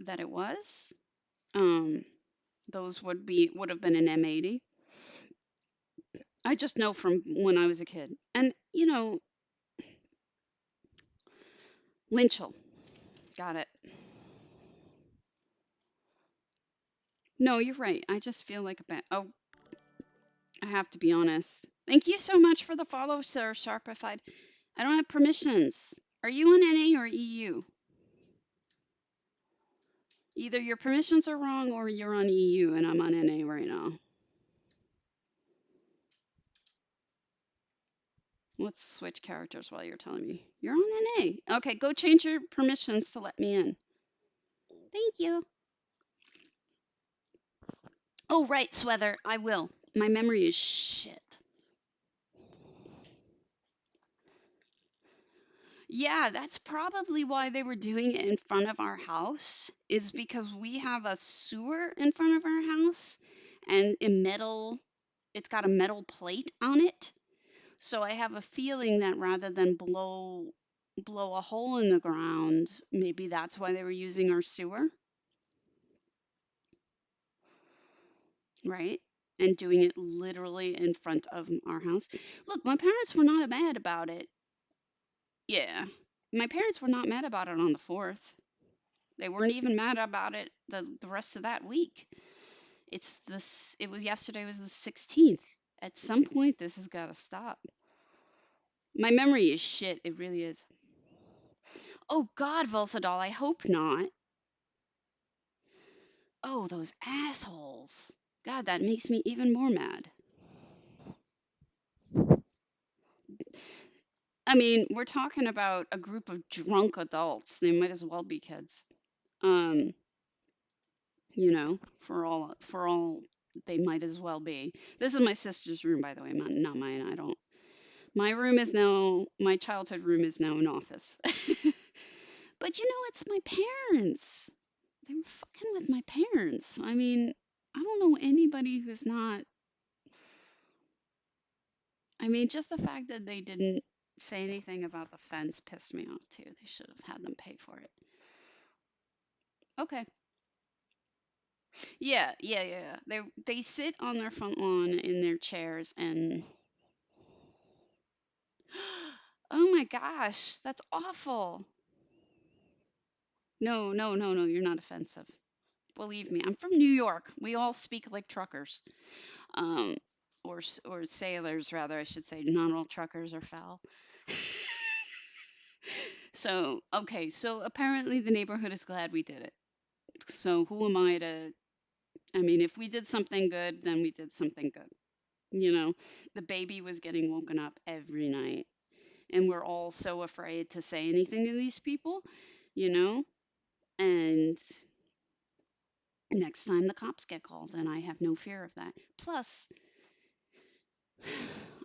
that it was. Um, those would have been an M80. I just know from when I was a kid. And Lynchel. Got it. No, you're right. I just feel like a bad. Oh, I have to be honest. Thank you so much for the follow, Sir Sharpified. I don't have permissions. Are you on NA or EU? Either your permissions are wrong or you're on EU and I'm on NA right now. Let's switch characters while you're telling me. You're on NA. Okay, go change your permissions to let me in. Thank you. Oh, right, Sweather. I will. My memory is shit. Yeah, that's probably why they were doing it in front of our house, is because we have a sewer in front of our house and it's got a metal plate on it. So I have a feeling that rather than blow a hole in the ground, maybe that's why they were using our sewer, right? And doing it literally in front of our house. Look, my parents were not mad about it. Yeah. My parents were not mad about it on the 4th. They weren't even mad about it the rest of that week. It was yesterday was the 16th. At some point this has got to stop. My memory is shit, it really is. Oh god, Volsadol, I hope not. Oh, those assholes. God, that makes me even more mad. I mean, we're talking about a group of drunk adults. They might as well be kids. Um, for all they might as well be. This is my sister's room, by the way, not mine. I don't. My childhood room is now an office. But it's my parents. They were fucking with my parents. I mean, I don't know anybody who's not. I mean, just the fact that they didn't say anything about the fence pissed me off too. They should have had them pay for it. Okay. Yeah, yeah, yeah. Yeah. They sit on their front lawn in their chairs and oh my gosh, that's awful. No, no, no, no, you're not offensive. Believe me, I'm from New York. We all speak like truckers. Um or sailors rather, I should say. Not all truckers are foul. So, okay, so apparently the neighborhood is glad we did it. So who am I to I mean, if we did something good, then we did something good. You know, the baby was getting woken up every night, and we're all so afraid to say anything to these people, you know? And next time the cops get called, and I have no fear of that. Plus,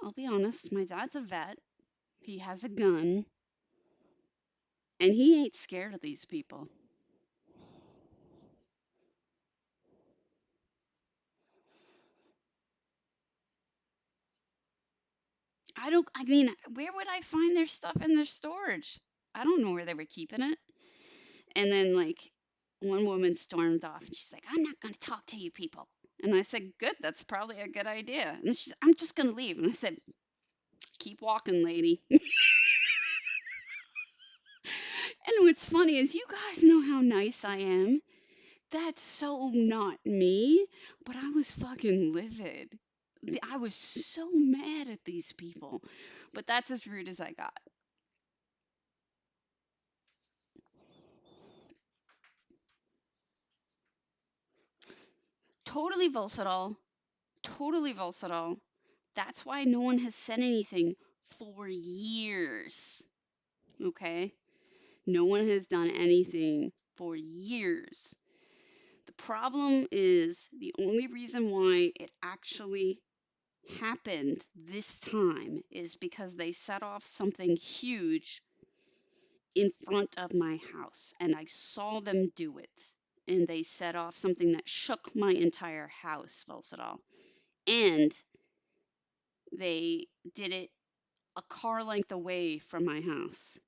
I'll be honest, my dad's a vet, he has a gun, and he ain't scared of these people. I mean, where would I find their stuff in their storage? I don't know where they were keeping it. And then, like, one woman stormed off and she's like, I'm not going to talk to you people. And I said, good, that's probably a good idea. And she's, I'm just going to leave. And I said, keep walking, lady. And what's funny is you guys know how nice I am. That's so not me. But I was fucking livid. I was so mad at these people. But that's as rude as I got. Totally versatile. Totally versatile. That's why no one has said anything for years. Okay? No one has done anything for years. The problem is the only reason why it actually happened this time is because they set off something huge in front of my house and I saw them do it. And they set off something that shook my entire house, Velsadal. And they did it a car length away from my house.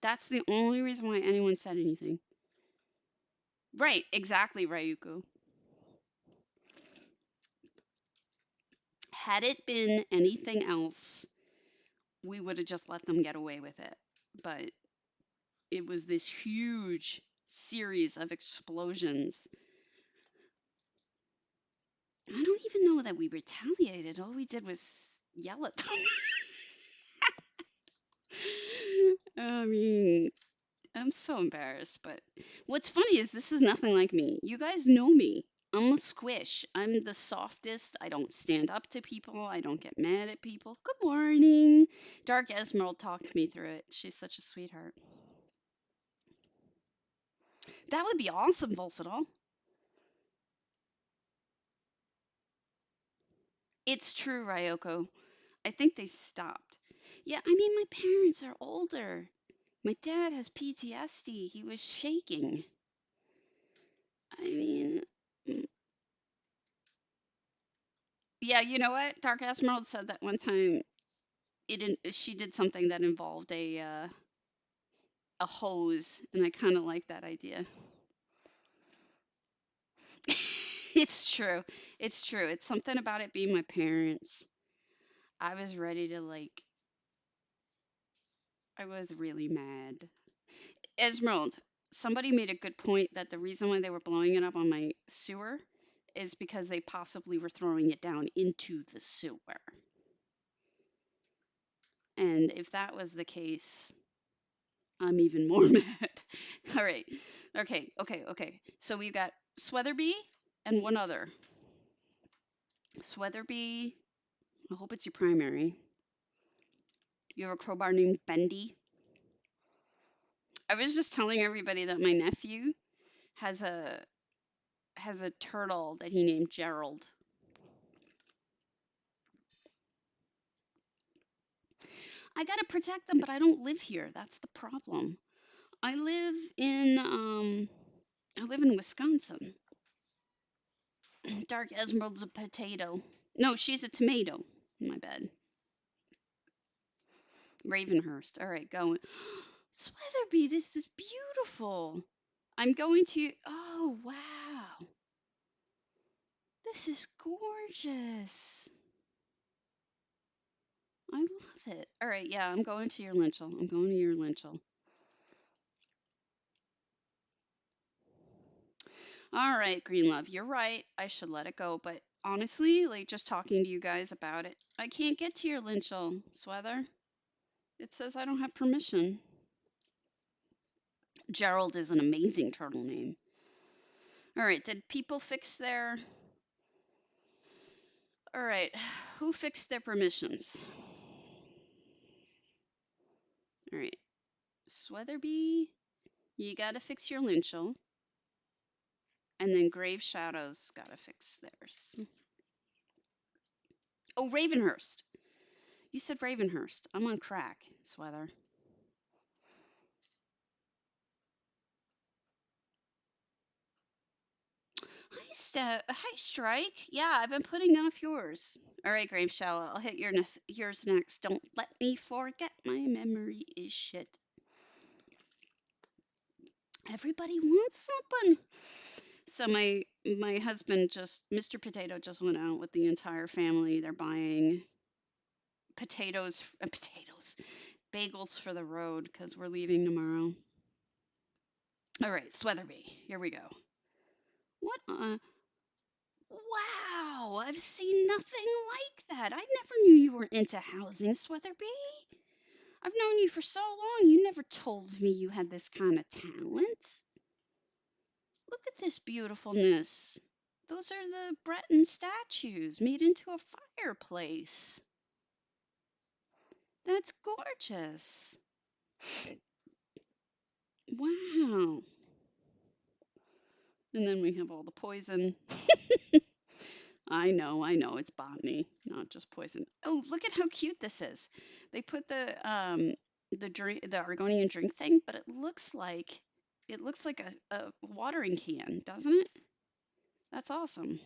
That's the only reason why anyone said anything. Right, exactly, Ryuko. Had it been anything else, we would have just let them get away with it. But it was this huge series of explosions. I don't even know that we retaliated. All we did was yell at them. I mean, I'm so embarrassed, but what's funny is this is nothing like me. You guys know me. I'm a squish. I'm the softest. I don't stand up to people. I don't get mad at people. Good morning. Dark Esmeralda talked me through it. She's such a sweetheart. That would be awesome, Volsadal. It's true, Ryoko. I think they stopped. Yeah, I mean, my parents are older. My dad has PTSD. He was shaking. I mean, mm, yeah, you know what? Dark Esmeralda said that one time she did something that involved a hose, and I kind of like that idea. It's true. It's true. It's something about it being my parents. I was ready to I was really mad. Esmeralda, somebody made a good point that the reason why they were blowing it up on my sewer is because they possibly were throwing it down into the sewer. And if that was the case, I'm even more mad. All right. Okay. So we've got Sweatherby and one other. Sweatherby, I hope it's your primary. You have a crowbar named Bendy. I was just telling everybody that my nephew has a turtle that he named Gerald. I gotta protect them, but I don't live here. That's the problem. I live in Wisconsin. Dark Esmerald's a potato. No, she's a tomato. My bad. Ravenhurst. All right, going. Sweatherby, this is beautiful. I'm going to. Oh, wow. This is gorgeous. I love it. All right, yeah, I'm going to your Lynchel. I'm going to your Lynchel. All right, Green Love, you're right. I should let it go. But honestly, like just talking to you guys about it, I can't get to your Lynchel, Sweather. It says I don't have permission. Gerald is an amazing turtle name. All right, did people fix their. All right, who fixed their permissions? All right, Sweatherby, you gotta fix your Lynchel. And then Grave Shadows gotta fix theirs. Oh, Ravenhurst. You said Ravenhurst. I'm on crack, Sweather. Hi, Strike. Yeah, I've been putting off yours. All right, Grave Shadow. I'll hit yours next. Don't let me forget. My memory is shit. Everybody wants something. So my husband Mr. Potato just went out with the entire family. They're buying bagels for the road because we're leaving tomorrow. All right, Sweatherby, here we go. What? Wow, I've seen nothing like that. I never knew you were into housing, Sweatherby. I've known you for so long. You never told me you had this kind of talent. Look at this beautifulness. Those are the Breton statues made into a fireplace. That's gorgeous. Wow. And then we have all the poison. I know, it's botany, not just poison. Oh, look at how cute this is. They put the Argonian drink thing, but it looks like a watering can, doesn't it? That's awesome.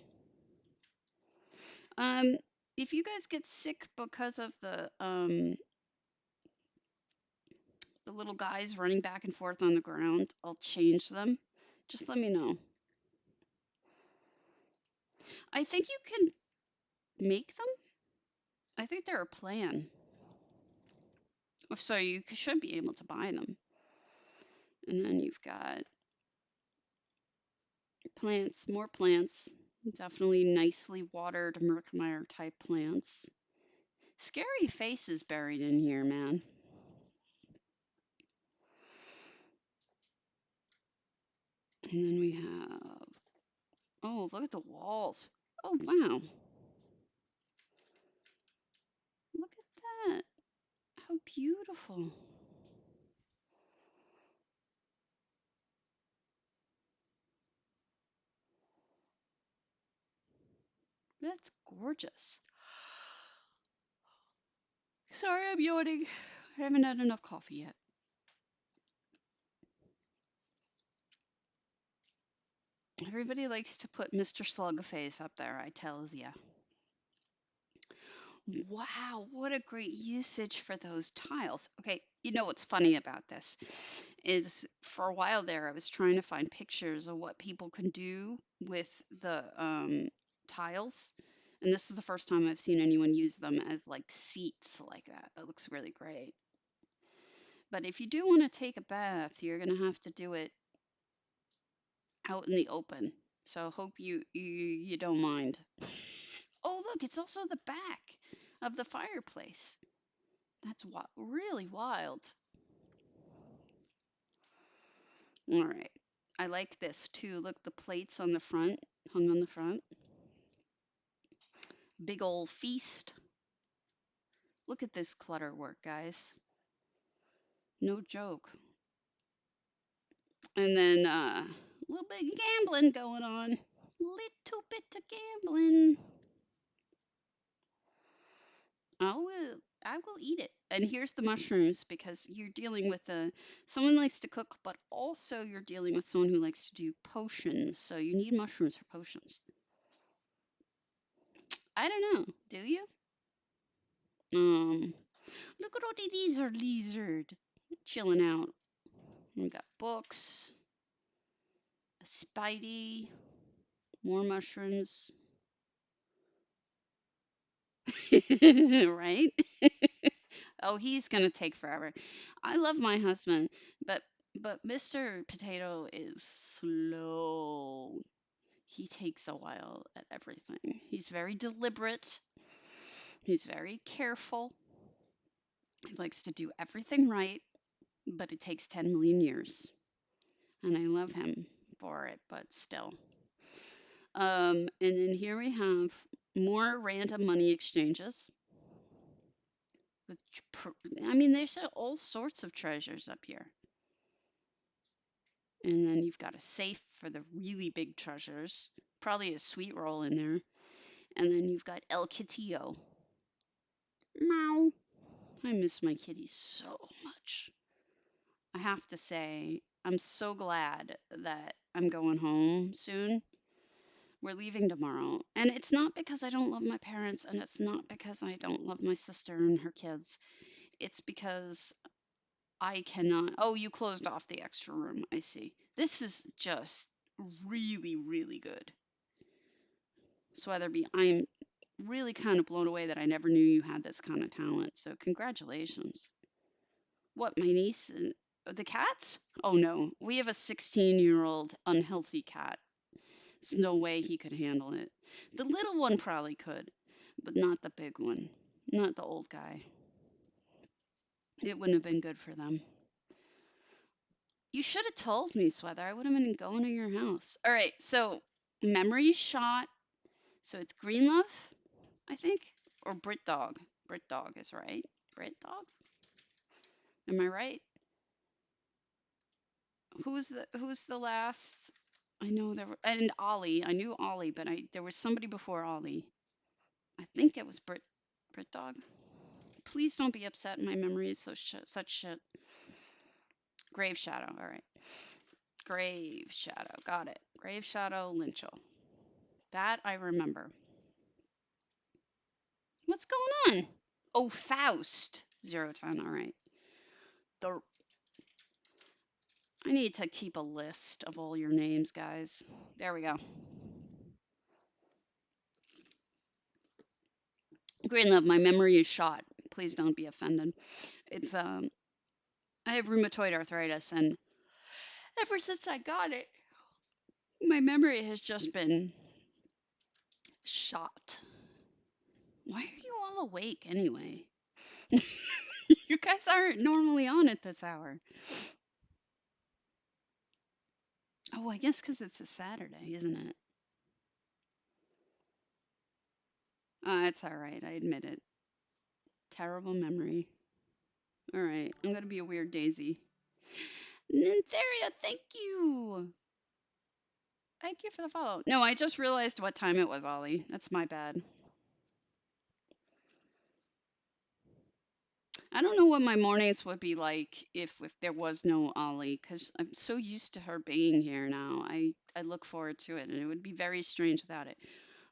Um, if you guys get sick because of the little guys running back and forth on the ground, I'll change them. Just let me know. I think you can make them. I think they're a plan. So you should be able to buy them. And then you've got plants, more plants. Definitely nicely watered Merkmeyer type plants. Scary faces buried in here, man. And then we have, oh, look at the walls. Oh, wow. Look at that. How beautiful. That's gorgeous. Sorry, I'm yawning. I haven't had enough coffee yet. Everybody likes to put Mr. Slugface up there, I tells ya. Wow, what a great usage for those tiles. Okay, you know what's funny about this is for a while there, I was trying to find pictures of what people can do with the tiles. And this is the first time I've seen anyone use them as like seats like that. That looks really great. But if you do want to take a bath, you're going to have to do it out in the open. So hope you don't mind. Oh, look, it's also the back of the fireplace. That's really wild. All right. I like this too. Look, the plates on the front, hung on the front. Big old feast. Look at this clutter work, guys. No joke. And then a little bit of gambling going on. Little bit of gambling. I will eat it. And here's the mushrooms because you're dealing with someone likes to cook, but also you're dealing with someone who likes to do potions. So you need mushrooms for potions. I don't know. Do you? Look at all these are lizard chilling out. We got books, a Spidey, more mushrooms. Right? Oh, he's gonna take forever. I love my husband, but Mr. Potato is slow. He takes a while at everything. He's very deliberate. He's very careful. He likes to do everything right, but it takes 10 million years. And I love him for it, but still. And then here we have more random money exchanges. With, I mean, there's all sorts of treasures up here. And then you've got a safe for the really big treasures, probably a sweet roll in there. And then you've got El Kittillo. Meow. I miss my kitty so much. I have to say, I'm so glad that I'm going home soon. We're leaving tomorrow. And it's not because I don't love my parents, and it's not because I don't love my sister and her kids. It's because I cannot. Oh, you closed off the extra room. I see. This is just really, really good. Swetherby, I'm really kind of blown away that I never knew you had this kind of talent. So, congratulations. What, my niece? The cats? Oh no, we have a 16-year-old unhealthy cat. There's no way he could handle it. The little one probably could, but not the big one. Not the old guy. It wouldn't have been good for them. You should have told me, Sweather. I would have been going to your house. All right, so memory shot. So it's Greenlove, I think, or Brit Dog. Brit Dog is right. Brit Dog. Am I right? Who's the last? I know there were, and Ollie. I knew Ollie, but there was somebody before Ollie. I think it was Brit Dog. Please don't be upset. My memory is such shit. Grave Shadow. All right. Grave Shadow. Got it. Grave Shadow Lynchel. That I remember. What's going on? Oh, Faust. 010. All right. The I need to keep a list of all your names, guys. There we go. Greenlove, my memory is shot. Please don't be offended. It's I have rheumatoid arthritis, and ever since I got it, my memory has just been shot. Why are you all awake anyway? You guys aren't normally on at this hour. Oh, I guess because it's a Saturday, isn't it? It's all right. I admit it. Terrible memory. All right. I'm going to be a weird daisy. Nympharia, thank you. Thank you for the follow. No, I just realized what time it was, Ollie. That's my bad. I don't know what my mornings would be like if there was no Ollie, because I'm so used to her being here now. I look forward to it, and it would be very strange without it.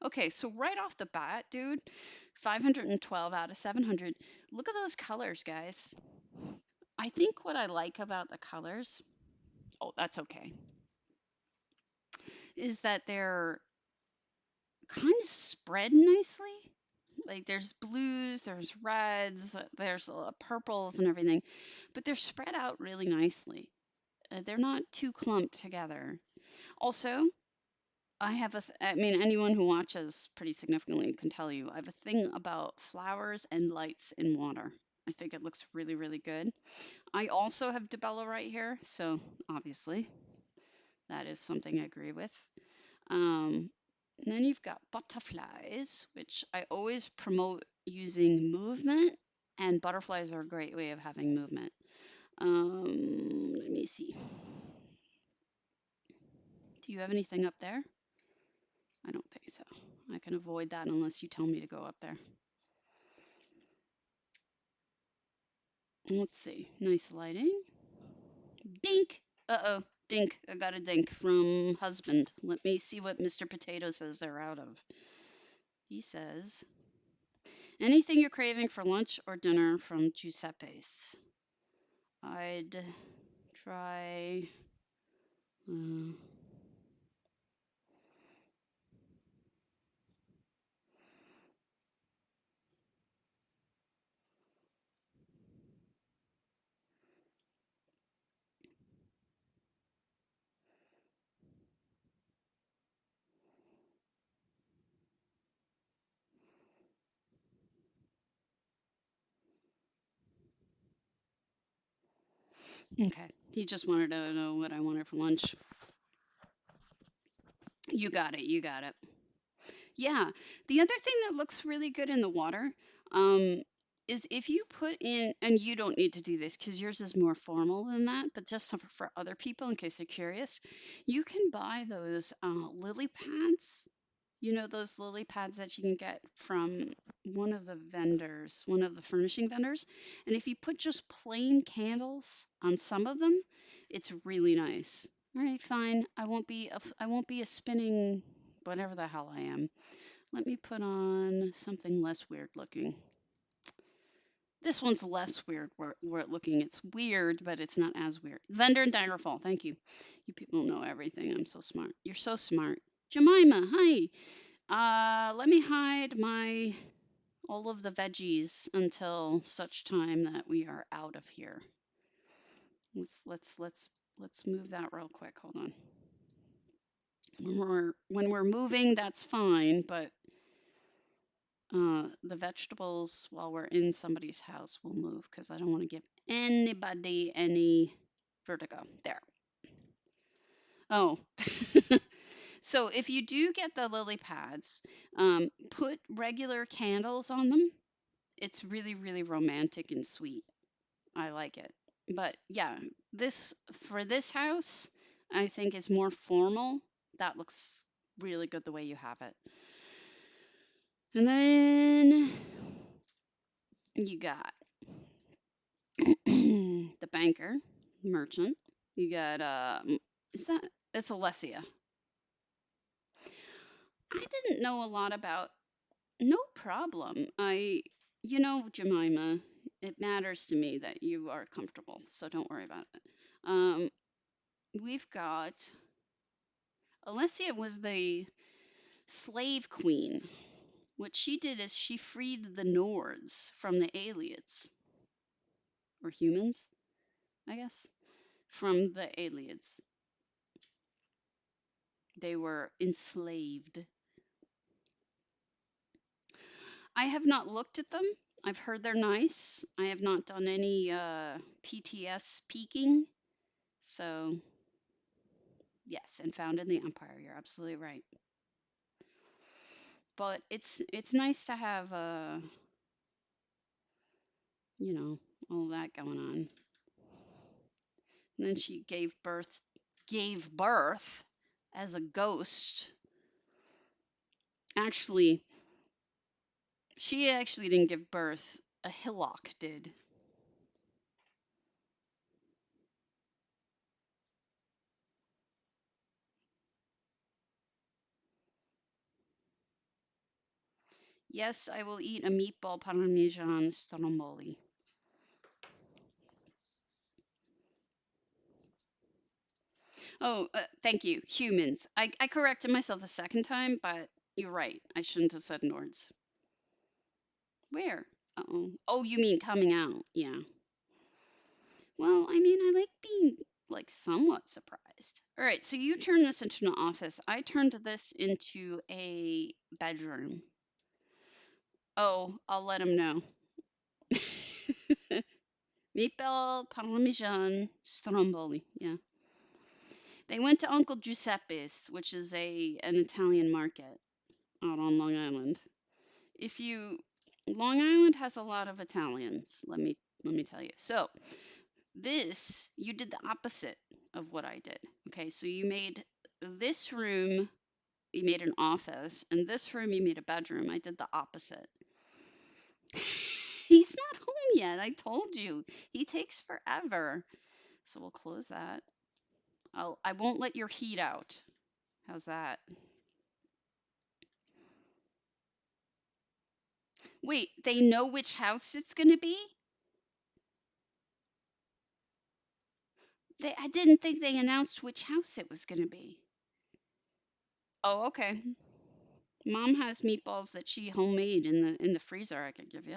Okay, so right off the bat, dude, 512 out of 700. Look at those colors, guys. I think what I like about the colors, oh, that's okay, is that they're kind of spread nicely. Like there's blues, there's reds, there's purples and everything, but they're spread out really nicely. They're not too clumped together. Also, I mean, anyone who watches pretty significantly can tell you, I have a thing about flowers and lights in water. I think it looks really, really good. I also have Debella right here, so obviously that is something I agree with. Um, and then you've got butterflies, which I always promote using movement, and butterflies are a great way of having movement. Let me see. Do you have anything up there? I don't think so. I can avoid that unless you tell me to go up there. Let's see. Nice lighting. Dink! Uh-oh. Dink. I got a dink from husband. Let me see what Mr. Potato says they're out of. He says, anything you're craving for lunch or dinner from Giuseppe's. I'd try. Uh, okay. He just wanted to know what I wanted for lunch. You got it. You got it. Yeah. The other thing that looks really good in the water um, is if you put in, and you don't need to do this because yours is more formal than that, but just for other people in case they're curious, you can buy those lily pads. You know, those lily pads that you can get from one of the vendors, one of the furnishing vendors. And if you put just plain candles on some of them, it's really nice. All right, fine. I won't be a spinning whatever the hell I am. Let me put on something less weird looking. This one's less weird looking. It's weird, but it's not as weird. Vendor and Daggerfall, thank you. You people know everything. I'm so smart. You're so smart. Jemima, hi. Let me hide my all of the veggies until such time that we are out of here. Let's move that real quick. Hold on. When we're moving, that's fine, but the vegetables while we're in somebody's house will move because I don't want to give anybody any vertigo. There. Oh. So if you do get the lily pads, put regular candles on them. It's really, really romantic and sweet. I like it. But yeah, this for this house, I think is more formal. That looks really good the way you have it. And then you got the banker, merchant. You got is that it's Alessia. I didn't know a lot about. No problem. Jemima, it matters to me that you are comfortable, so don't worry about it. Um, we've got Alessia was the slave queen. What she did is she freed the Nords from the Aliens, or humans, I guess, from the Aliens. They were enslaved. I have not looked at them. I've heard they're nice. I have not done any PTS peeking. So, yes, and found in the Empire. You're absolutely right. But it's nice to have you know, all that going on. And then she gave birth as a ghost. Actually, she actually didn't give birth. A hillock did. Yes, I will eat a meatball parmesan stromboli. Oh, thank you. Humans. I corrected myself the second time, but you're right. I shouldn't have said Nords. Where? Oh. Oh, you mean coming out. Yeah. Well, I mean, I like being like somewhat surprised. All right, so you turned this into an office. I turned this into a bedroom. Oh, I'll let him know. Meatball Parmesan Stromboli. Yeah. They went to Uncle Giuseppe's, which is an Italian market out on Long Island. If you Long Island has a lot of Italians, let me tell you. So, this you did the opposite of what I did. Okay? So you made this room you made an office, and this room you made a bedroom. I did the opposite. He's not home yet. I told you. He takes forever. So we'll close that. I won't let your heat out. How's that? Wait, they know which house it's going to be? I didn't think they announced which house it was going to be. Oh, okay. Mom has meatballs that she homemade in the freezer I could give you.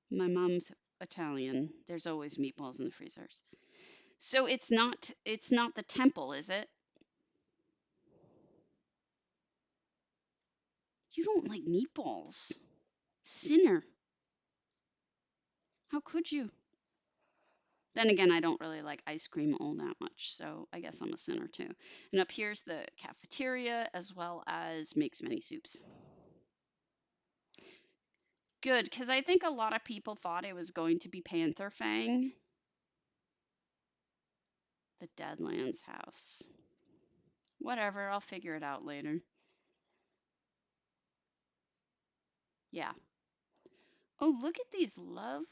My mom's Italian. There's always meatballs in the freezers. So it's not the temple, is it? You don't like meatballs. Sinner. How could you? Then again, I don't really like ice cream all that much, so I guess I'm a sinner too. And up here's the cafeteria as well as makes many soups. Good, because I think a lot of people thought it was going to be Panther Fang, the Deadlands house. Whatever, I'll figure it out later. Yeah. Oh, look at these love.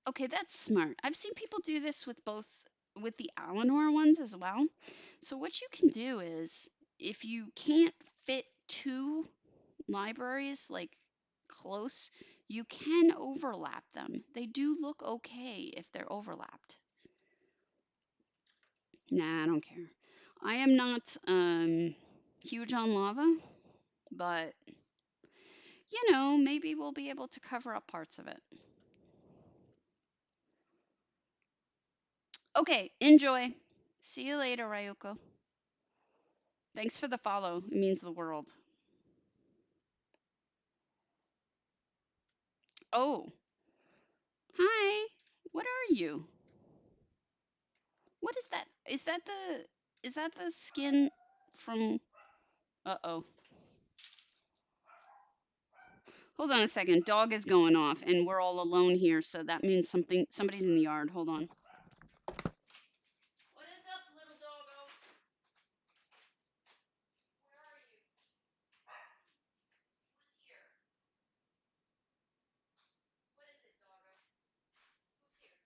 Okay, that's smart. I've seen people do this with the Eleanor ones as well. So what you can do is if you can't fit two libraries like close, you can overlap them. They do look okay if they're overlapped. Nah, I don't care. I am not huge on lava, but maybe we'll be able to cover up parts of it. Okay, enjoy. See you later, Ryuko. Thanks for the follow. It means the world. Oh, hi. What are you? What is that? Is that the Is that the skin from... Uh-oh. Hold on a second. Dog is going off, and we're all alone here, so that means somebody's in the yard. Hold on. What is up, little doggo? Where are you? Who's here? What is it, doggo? Who's here?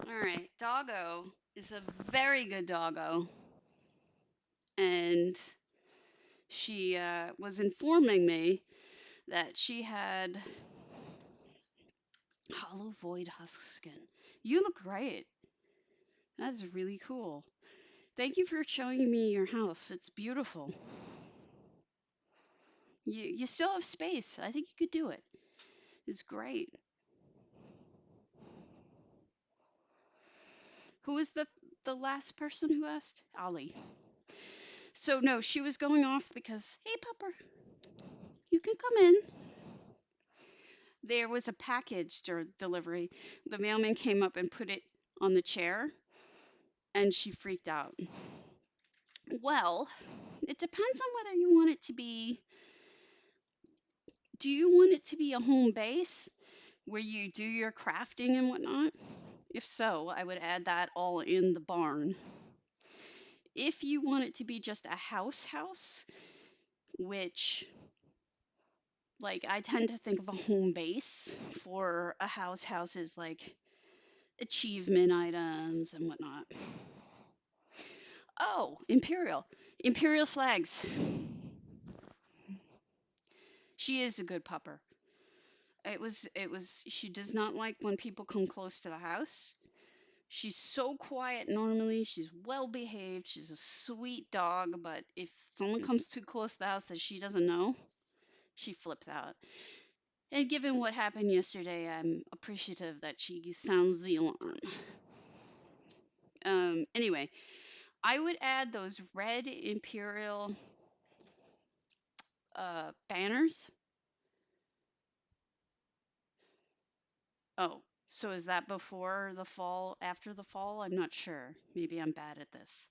All right, doggo is a very good doggo, and she was informing me that she had hollow void husk skin. You look great. That's really cool. Thank you for showing me your house. It's beautiful. You still have space. I think you could do it. It's great. Who was the last person who asked? Ali. So no, she was going off because, hey, pupper, you can come in. There was a package delivery. The mailman came up and put it on the chair, and she freaked out. Well, it depends on whether you want it to be. Do you want it to be a home base where you do your crafting and whatnot? If so, I would add that all in the barn. If you want it to be just a house, which, like, I tend to think of a home base for a house is like achievement items and whatnot. Oh, Imperial flags. She is a good pupper. She does not like when people come close to the house. She's so quiet normally. She's well behaved. She's a sweet dog, but if someone comes too close to the house that she doesn't know, she flips out. And given what happened yesterday, I'm appreciative that she sounds the alarm. Anyway, I would add those red Imperial banners. Oh, so is that before the fall, after the fall? I'm not sure. Maybe I'm bad at this.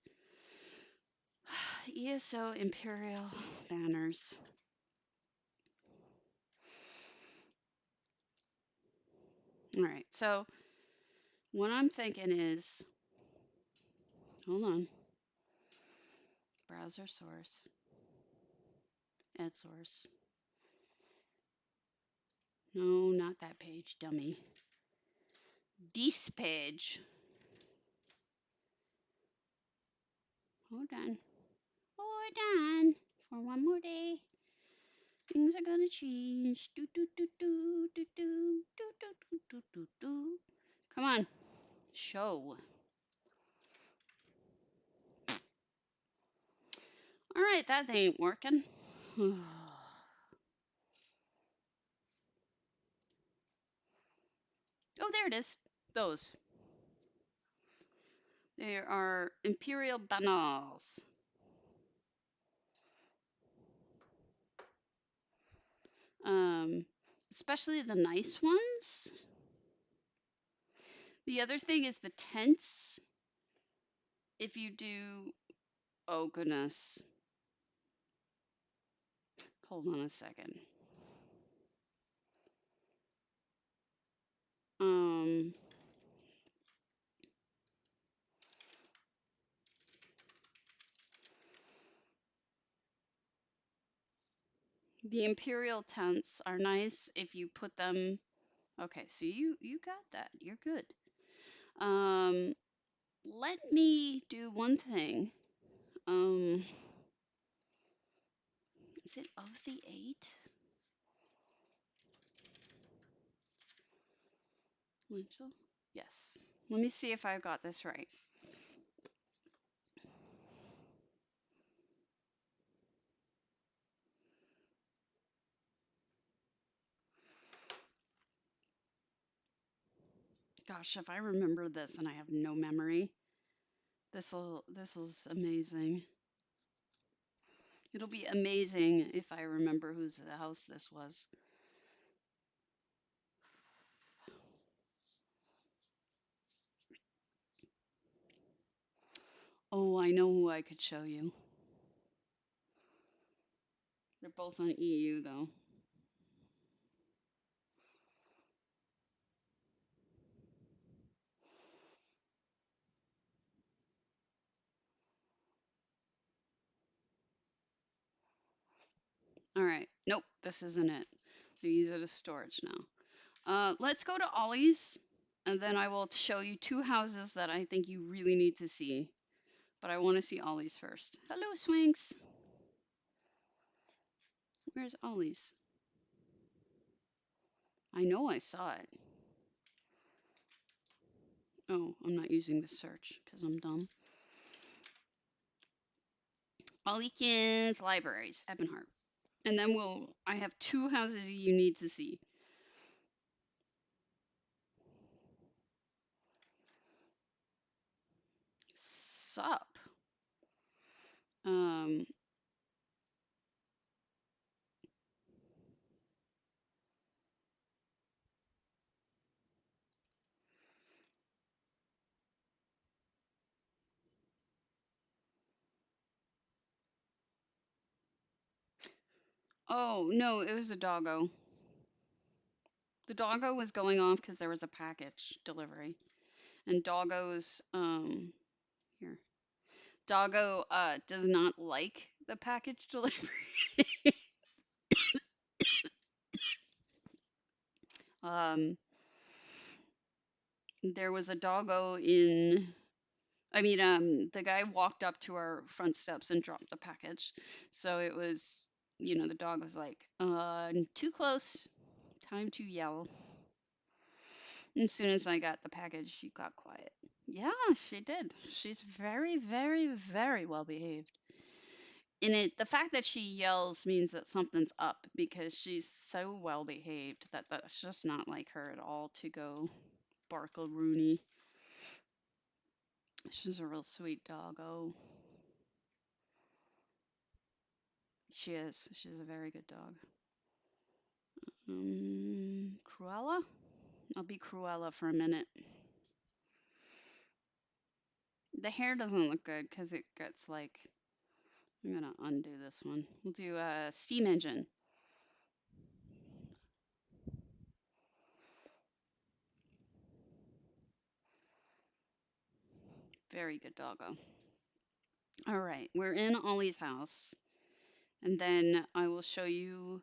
ESO Imperial banners. All right, so what I'm thinking is, hold on, browser source, add source. No, not that page, dummy. This page. Hold on. Hold on. For one more day. Things are gonna change. Do do do do do do do do do do do do. Come on. Show. All right, that ain't working. Oh, there it is. Those. There are Imperial banners. Especially the nice ones. The other thing is the tents. If you do, oh goodness. Hold on a second. Um, The imperial tents are nice if you put them. Okay, so you got that. You're good. Um, Let me do one thing. Um, is it of the eight? Winchell? Yes. Let me see if I got this right. Gosh, if I remember this and I have no memory, this is amazing. It'll be amazing if I remember whose house this was. Oh, I know who I could show you. They're both on EU though. All right. Nope, this isn't it. They use it as storage now. Let's go to Ollie's, and then I will show you two houses that I think you really need to see. But I want to see Ollie's first. Hello, Swinks. Where's Ollie's? I know I saw it. Oh, I'm not using the search because I'm dumb. Olliekins Libraries, Ebonheart. And then I have two houses you need to see. Sup? Um, oh, no, it was a doggo. The doggo was going off because there was a package delivery. And here. Doggo does not like the package delivery. um, there was a doggo in the guy walked up to our front steps and dropped the package. So it was, the dog was like, too close, time to yell. As soon as I got the package, she got quiet. Yeah, she did. She's very, very, very well behaved. And the fact that she yells means that something's up because she's so well behaved that that's just not like her at all to go barkle Rooney. She's a real sweet doggo. She is. She's a very good dog. Cruella? I'll be Cruella for a minute. The hair doesn't look good because it gets like. I'm gonna undo this one. We'll do a steam engine. Very good doggo. All right, we're in Ollie's house, and then I will show you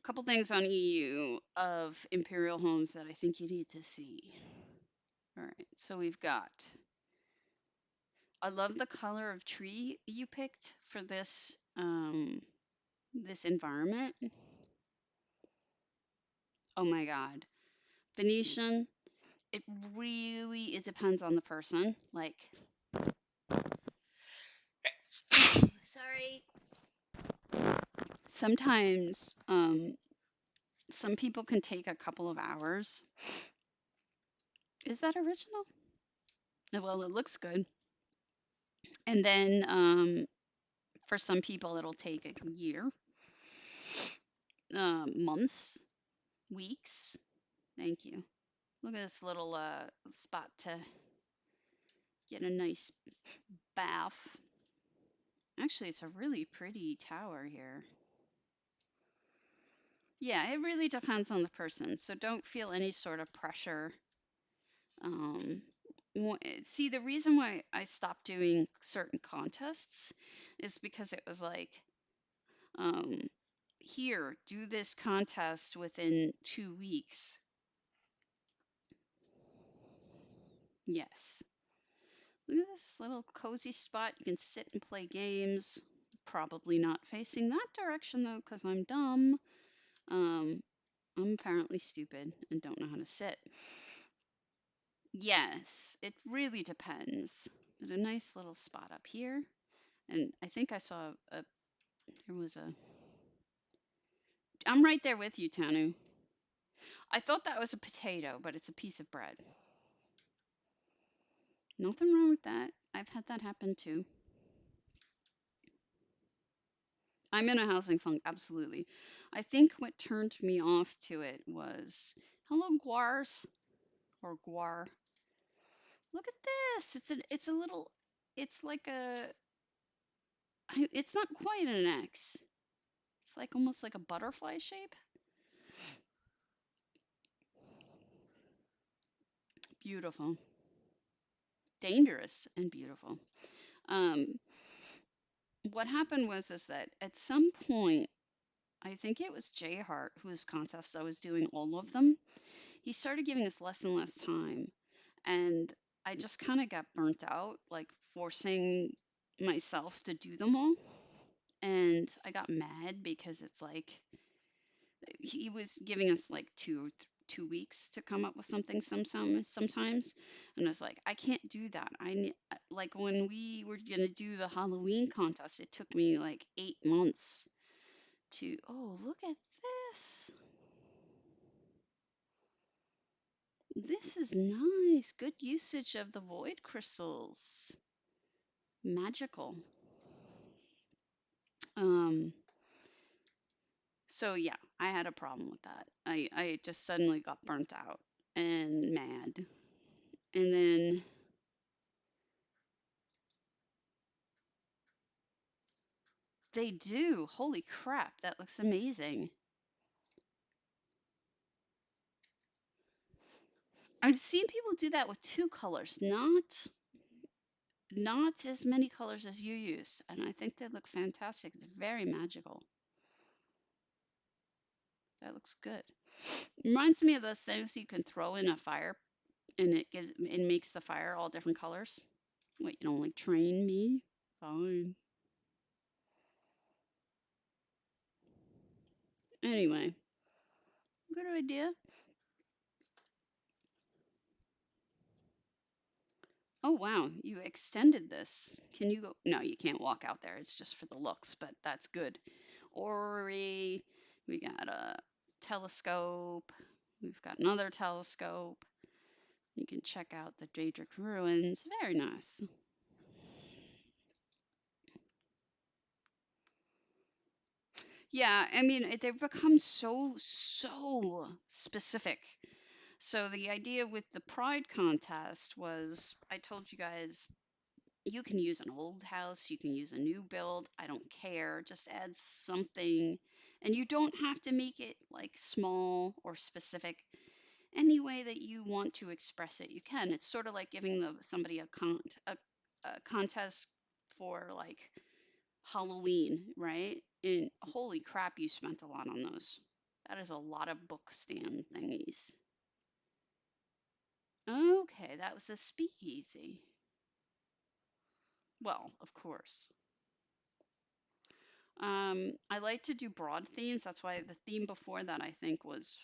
a couple things on EU of Imperial homes that I think you need to see. All right, so we've got. I love the color of tree you picked for this environment. Oh my God, Venetian. It really it depends on the person. Like, sorry. Sometimes some people can take a couple of hours. Is that original? Well, it looks good. And then for some people, it'll take a year, months, weeks. Thank you. Look at this little spot to get a nice bath. Actually, it's a really pretty tower here. Yeah, it really depends on the person. So don't feel any sort of pressure. Um, See, the reason why I stopped doing certain contests is because it was like, um, here, do this contest within 2 weeks. Yes. Look at this little cozy spot. You can sit and play games. Probably not facing that direction though, because I'm dumb. Um, I'm apparently stupid and don't know how to sit. Yes, it really depends. But a nice little spot up here. And I think I saw there was a, I'm right there with you, Tanu. I thought that was a potato, but it's a piece of bread. Nothing wrong with that. I've had that happen too. I'm in a housing funk, absolutely. I think what turned me off to it was, hello, guars or guar. Look at this. It's a little, it's like a, it's not quite an X. It's like almost like a butterfly shape. Beautiful. Dangerous and beautiful. Um, what happened was is that at some point, I think it was Jay Hart whose contests I was doing all of them. He started giving us less and less time, and I just kind of got burnt out, like forcing myself to do them all. And I got mad because it's like he was giving us like 2 weeks to come up with something sometimes, and I was like, I can't do that. I need, like when we were gonna do the Halloween contest, it took me like 8 months to, oh, look at this. This is nice. Good usage of the void crystals. Magical. Um, so yeah, I had a problem with that. I just suddenly got burnt out and mad. And then they do. Holy crap, that looks amazing. I've seen people do that with two colors, not as many colors as you used, and I think they look fantastic. It's very magical. That looks good. Reminds me of those things you can throw in a fire and it makes the fire all different colors. Wait, you don't like train me? Fine. Anyway, good idea. Oh wow, you extended this. Can you go? No, you can't walk out there. It's just for the looks, but that's good. Ori, we got a telescope. We've got another telescope. You can check out the Daedric ruins. Very nice. Yeah, I mean, they've become so specific. So the idea with the Pride contest was, I told you guys, you can use an old house, you can use a new build, I don't care. Just add something, and you don't have to make it like small or specific. Any way that you want to express it, you can. It's sort of like giving somebody a contest for like Halloween, right? And holy crap, you spent a lot on those. That is a lot of book stand thingies. Okay, that was a speakeasy. Well, of course. I like to do broad themes. That's why the theme before that I think was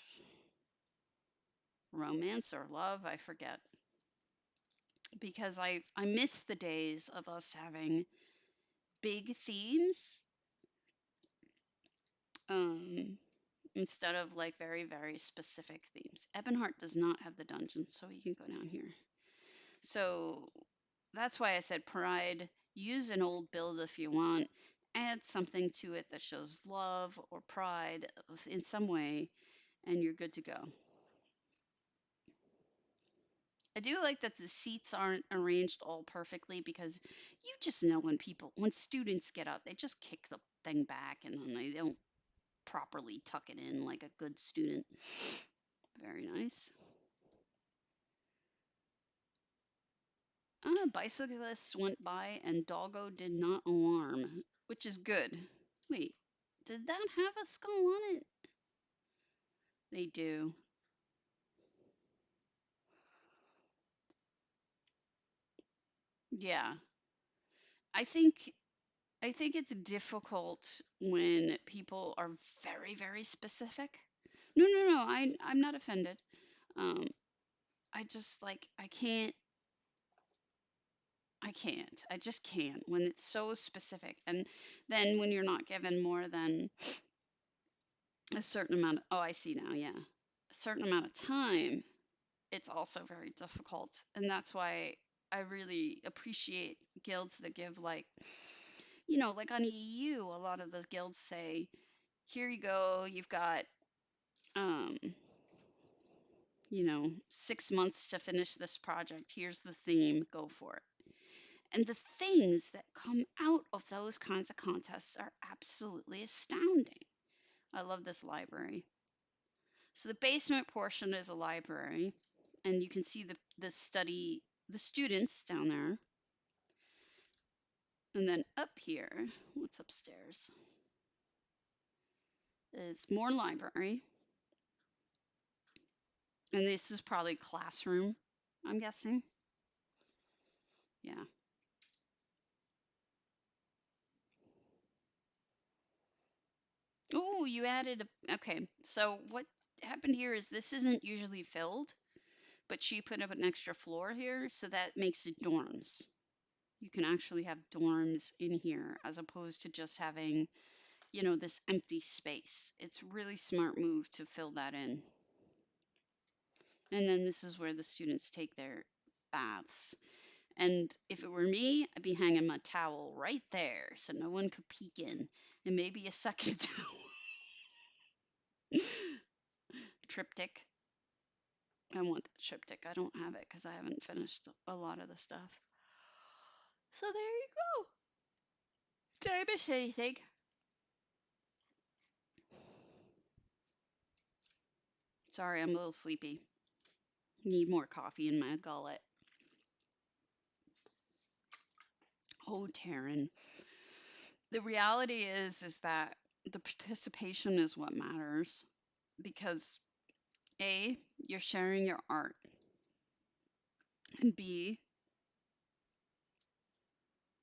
romance or love, I forget. Because I miss the days of us having big themes, um, instead of like very specific themes. Ebonheart does not have the dungeon, so you can go down here. So that's why I said Pride. Use an old build if you want. Add something to it that shows love or pride in some way, and you're good to go. I do like that the seats aren't arranged all perfectly because you just know when students get up, they just kick the thing back and then they don't properly tuck it in like a good student. Very nice. Bicyclists went by and Doggo did not alarm, which is good. Wait, Did that have a skull on it? They do. Yeah. I think I think it's difficult when people are very, very specific. No, no, no. I'm not offended. Um, I just like I can't. I just can't when it's so specific. And then when you're not given more than a certain amount of, oh, I see now, yeah. A certain amount of time, it's also very difficult. And that's why I really appreciate guilds that give like, like on EU, a lot of the guilds say, here you go, you've got um, 6 months to finish this project. Here's the theme, go for it. And the things that come out of those kinds of contests are absolutely astounding. I love this library. So the basement portion is a library, and you can see the students down there. And then up here, what's upstairs? It's more library. And this is probably classroom, I'm guessing. Yeah. Oh, you added okay. So what happened here is this isn't usually filled, but she put up an extra floor here, so that makes it dorms. You can actually have dorms in here as opposed to just having, this empty space. It's really smart move to fill that in. And then this is where the students take their baths. And if it were me, I'd be hanging my towel right there so no one could peek in. And maybe a second towel. Triptych. I want that triptych. I don't have it because I haven't finished a lot of the stuff. So there you go. Did I miss anything? Sorry, I'm a little sleepy. Need more coffee in my gullet. Oh, Taryn. The reality is that the participation is what matters because A, you're sharing your art, and B,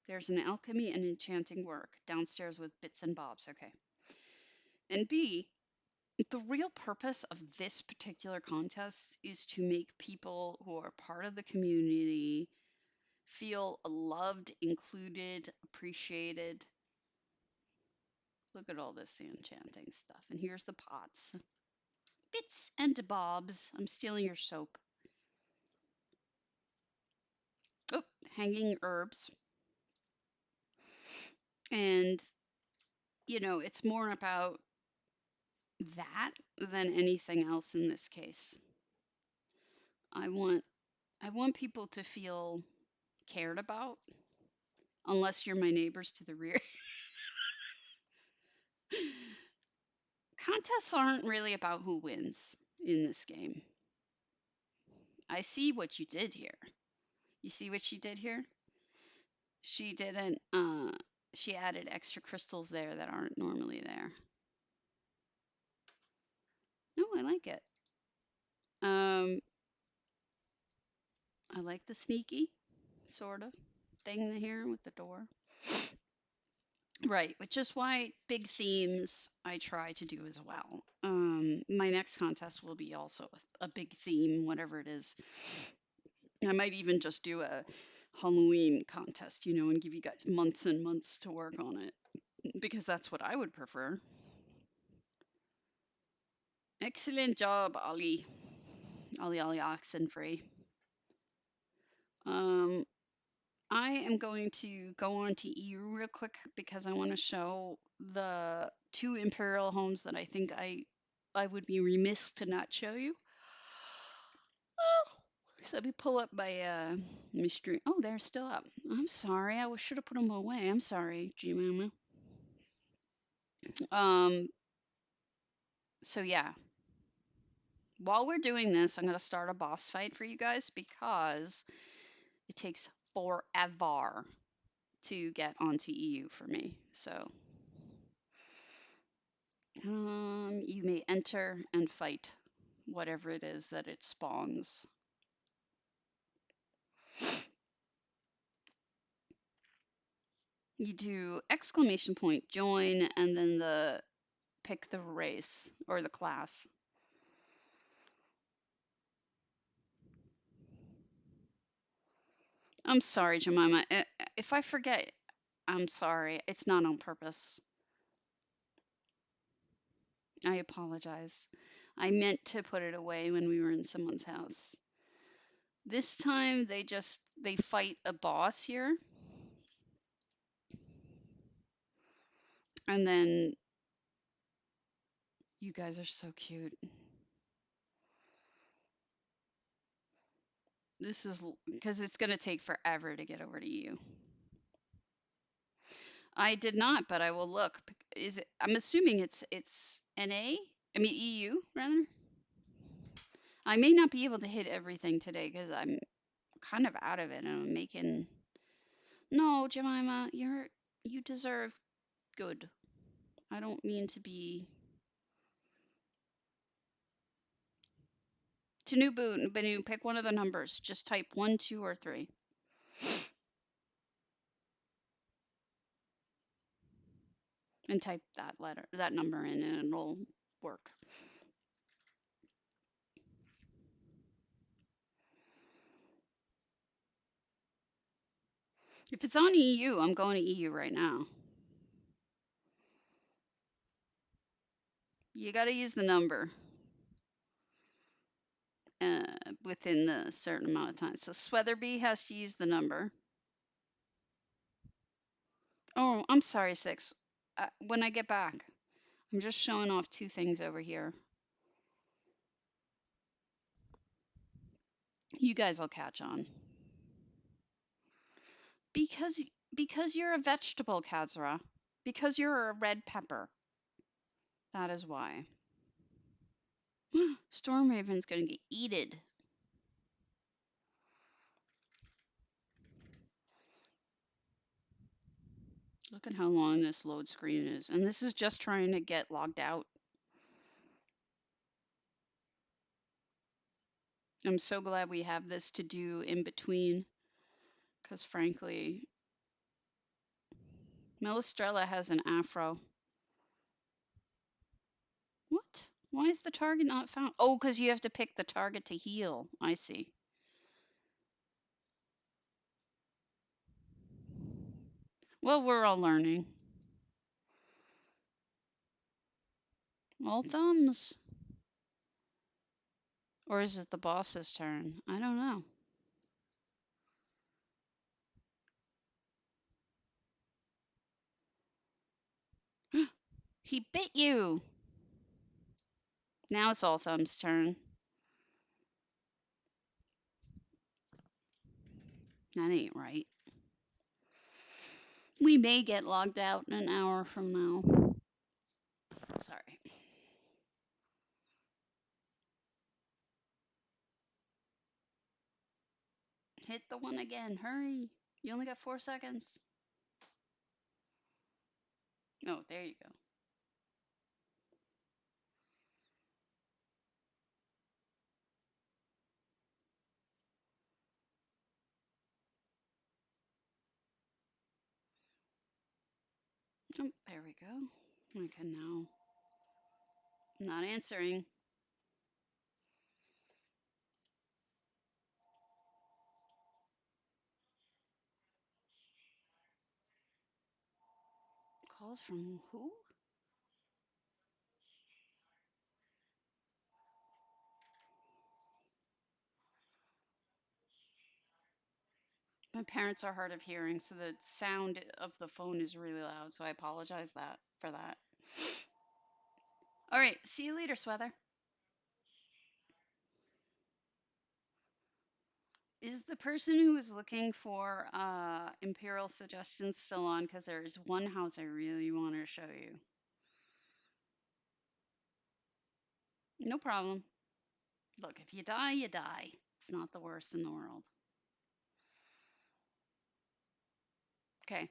there's an alchemy and enchanting work downstairs with bits and bobs, okay? And B, the real purpose of this particular contest is to make people who are part of the community feel loved, included, appreciated. Look at all this enchanting stuff. And here's the pots. Bits and bobs. I'm stealing your soap. Oh, hanging herbs. And, it's more about that than anything else in this case. I want I want people to feel cared about, unless you're my neighbors to the rear. Contests aren't really about who wins in this game. I see what you did here. You see what she did here? She didn't she added extra crystals there that aren't normally there. No, I like it. Um I like the sneaky sort of thing here with the door. Right, which is why big themes I try to do as well. My next contest will be also a big theme, whatever it is. I might even just do a Halloween contest, and give you guys months and months to work on it because that's what I would prefer. Excellent job, Ollie. Ollie Oxenfree. Um, I am going to go on to EU real quick because I want to show the two Imperial homes that I think I would be remiss to not show you. Oh, so let me pull up my stream. Oh, they're still up. I'm sorry. I should have put them away. I'm sorry, G Mama. Um, so yeah, while we're doing this, I'm gonna start a boss fight for you guys because it takes forever to get onto EU for me. So You may enter and fight whatever it is that it spawns. You do exclamation point join and then the pick the race or the class. I'm sorry, Jemima. If I forget, I'm sorry. It's not on purpose. I apologize. I meant to put it away when we were in someone's house. This time they fight a boss here. And then you guys are so cute. This is because it's going to take forever to get over to you. I did not, but I will look. Is it, I'm assuming it's NA? I mean EU rather. I may not be able to hit everything today because I'm kind of out of it and I'm making. No, Jemima, you deserve good. I don't mean to be. Banu, pick one of the numbers. Just type 1, 2, or 3. And type that number in, and it'll work. If it's on EU, I'm going to EU right now. You got to use the number within the certain amount of time. So Sweatherby has to use the number. Oh, I'm sorry, 6. When I get back, I'm just showing off 2 things over here. You guys will catch on. Because you're a vegetable, Kazra. Because you're a red pepper. That is why. Storm Raven's gonna get eated. Look at how long this load screen is. And this is just trying to get logged out. I'm so glad we have this to do in between. Because frankly, Melistrella has an afro. What? Why is the target not found? Oh, because you have to pick the target to heal. I see. Well, we're all learning. All thumbs. Or is it the boss's turn? I don't know. He bit you. Now it's all thumbs' turn. That ain't right. We may get logged out in an hour from now. Sorry. Hit the one again. Hurry. You only got 4 seconds. Oh, there you go. Oh, there we go. I can now. Not answering. Calls from who? My parents are hard of hearing, so the sound of the phone is really loud, so I apologize for that. All right, see you later, Sweather. Is the person who was looking for Imperial suggestions still on? Because there is one house I really want to show you. No problem. Look, if you die, you die. It's not the worst in the world. Okay.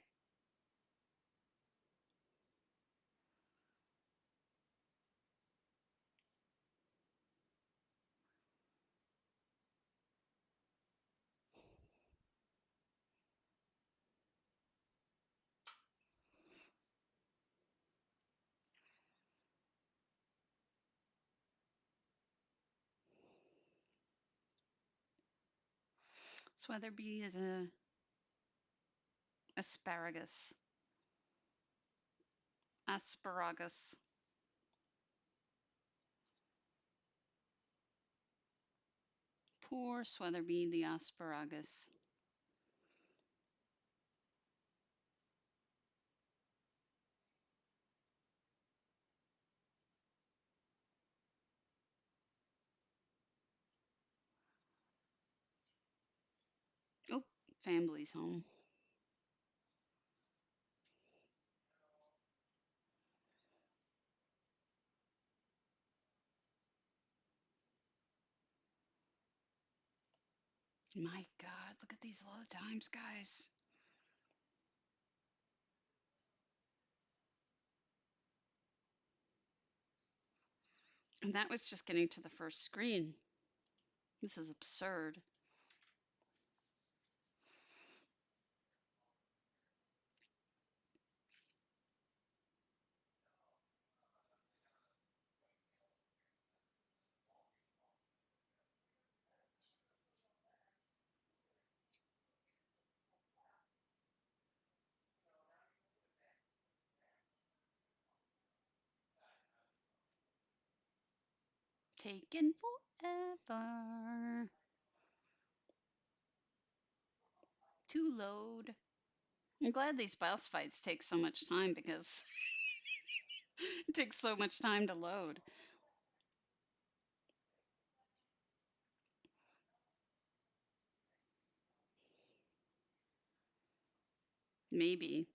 Weatherby is a asparagus. Asparagus. Poor Sweatherby the asparagus. Oh, family's home. My God, look at these load times, guys. And that was just getting to the first screen. This is absurd. Taking forever to load. I'm glad these boss fights take so much time because it takes so much time to load. Maybe.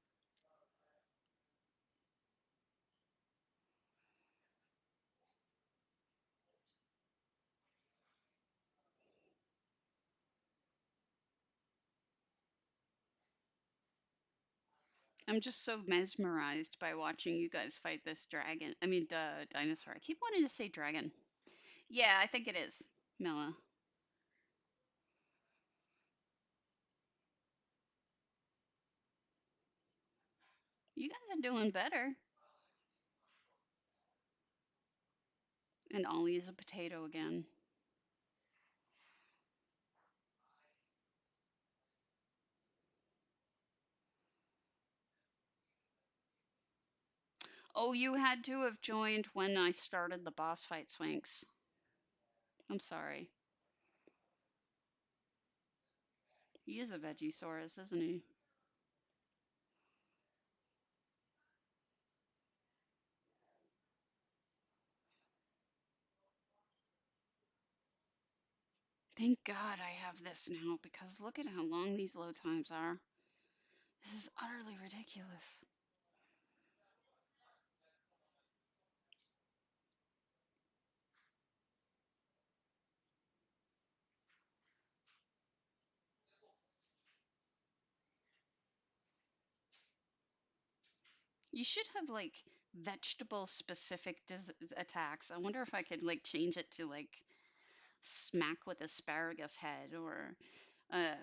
I'm just so mesmerized by watching you guys fight this dragon. I mean, dinosaur. I keep wanting to say dragon. Yeah, I think it is, Mela. You guys are doing better. And Ollie is a potato again. Oh, you had to have joined when I started the boss fight swings. I'm sorry. He is a Vegisaurus, isn't he? Thank God I have this now because look at how long these load times are. This is utterly ridiculous. You should have like vegetable specific attacks. I wonder if I could like change it to like smack with asparagus head or uh,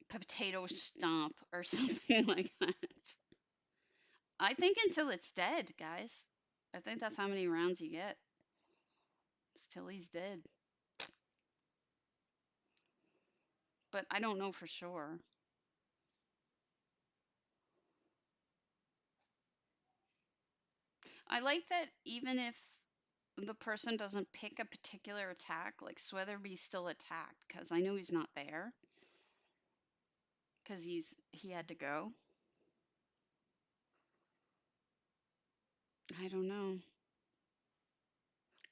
potato stomp or something like that. I think until it's dead, guys. I think that's how many rounds you get. It's till he's dead. But I don't know for sure. I like that even if the person doesn't pick a particular attack, like Sweatherby's still attacked because I know he's not there because he had to go. I don't know.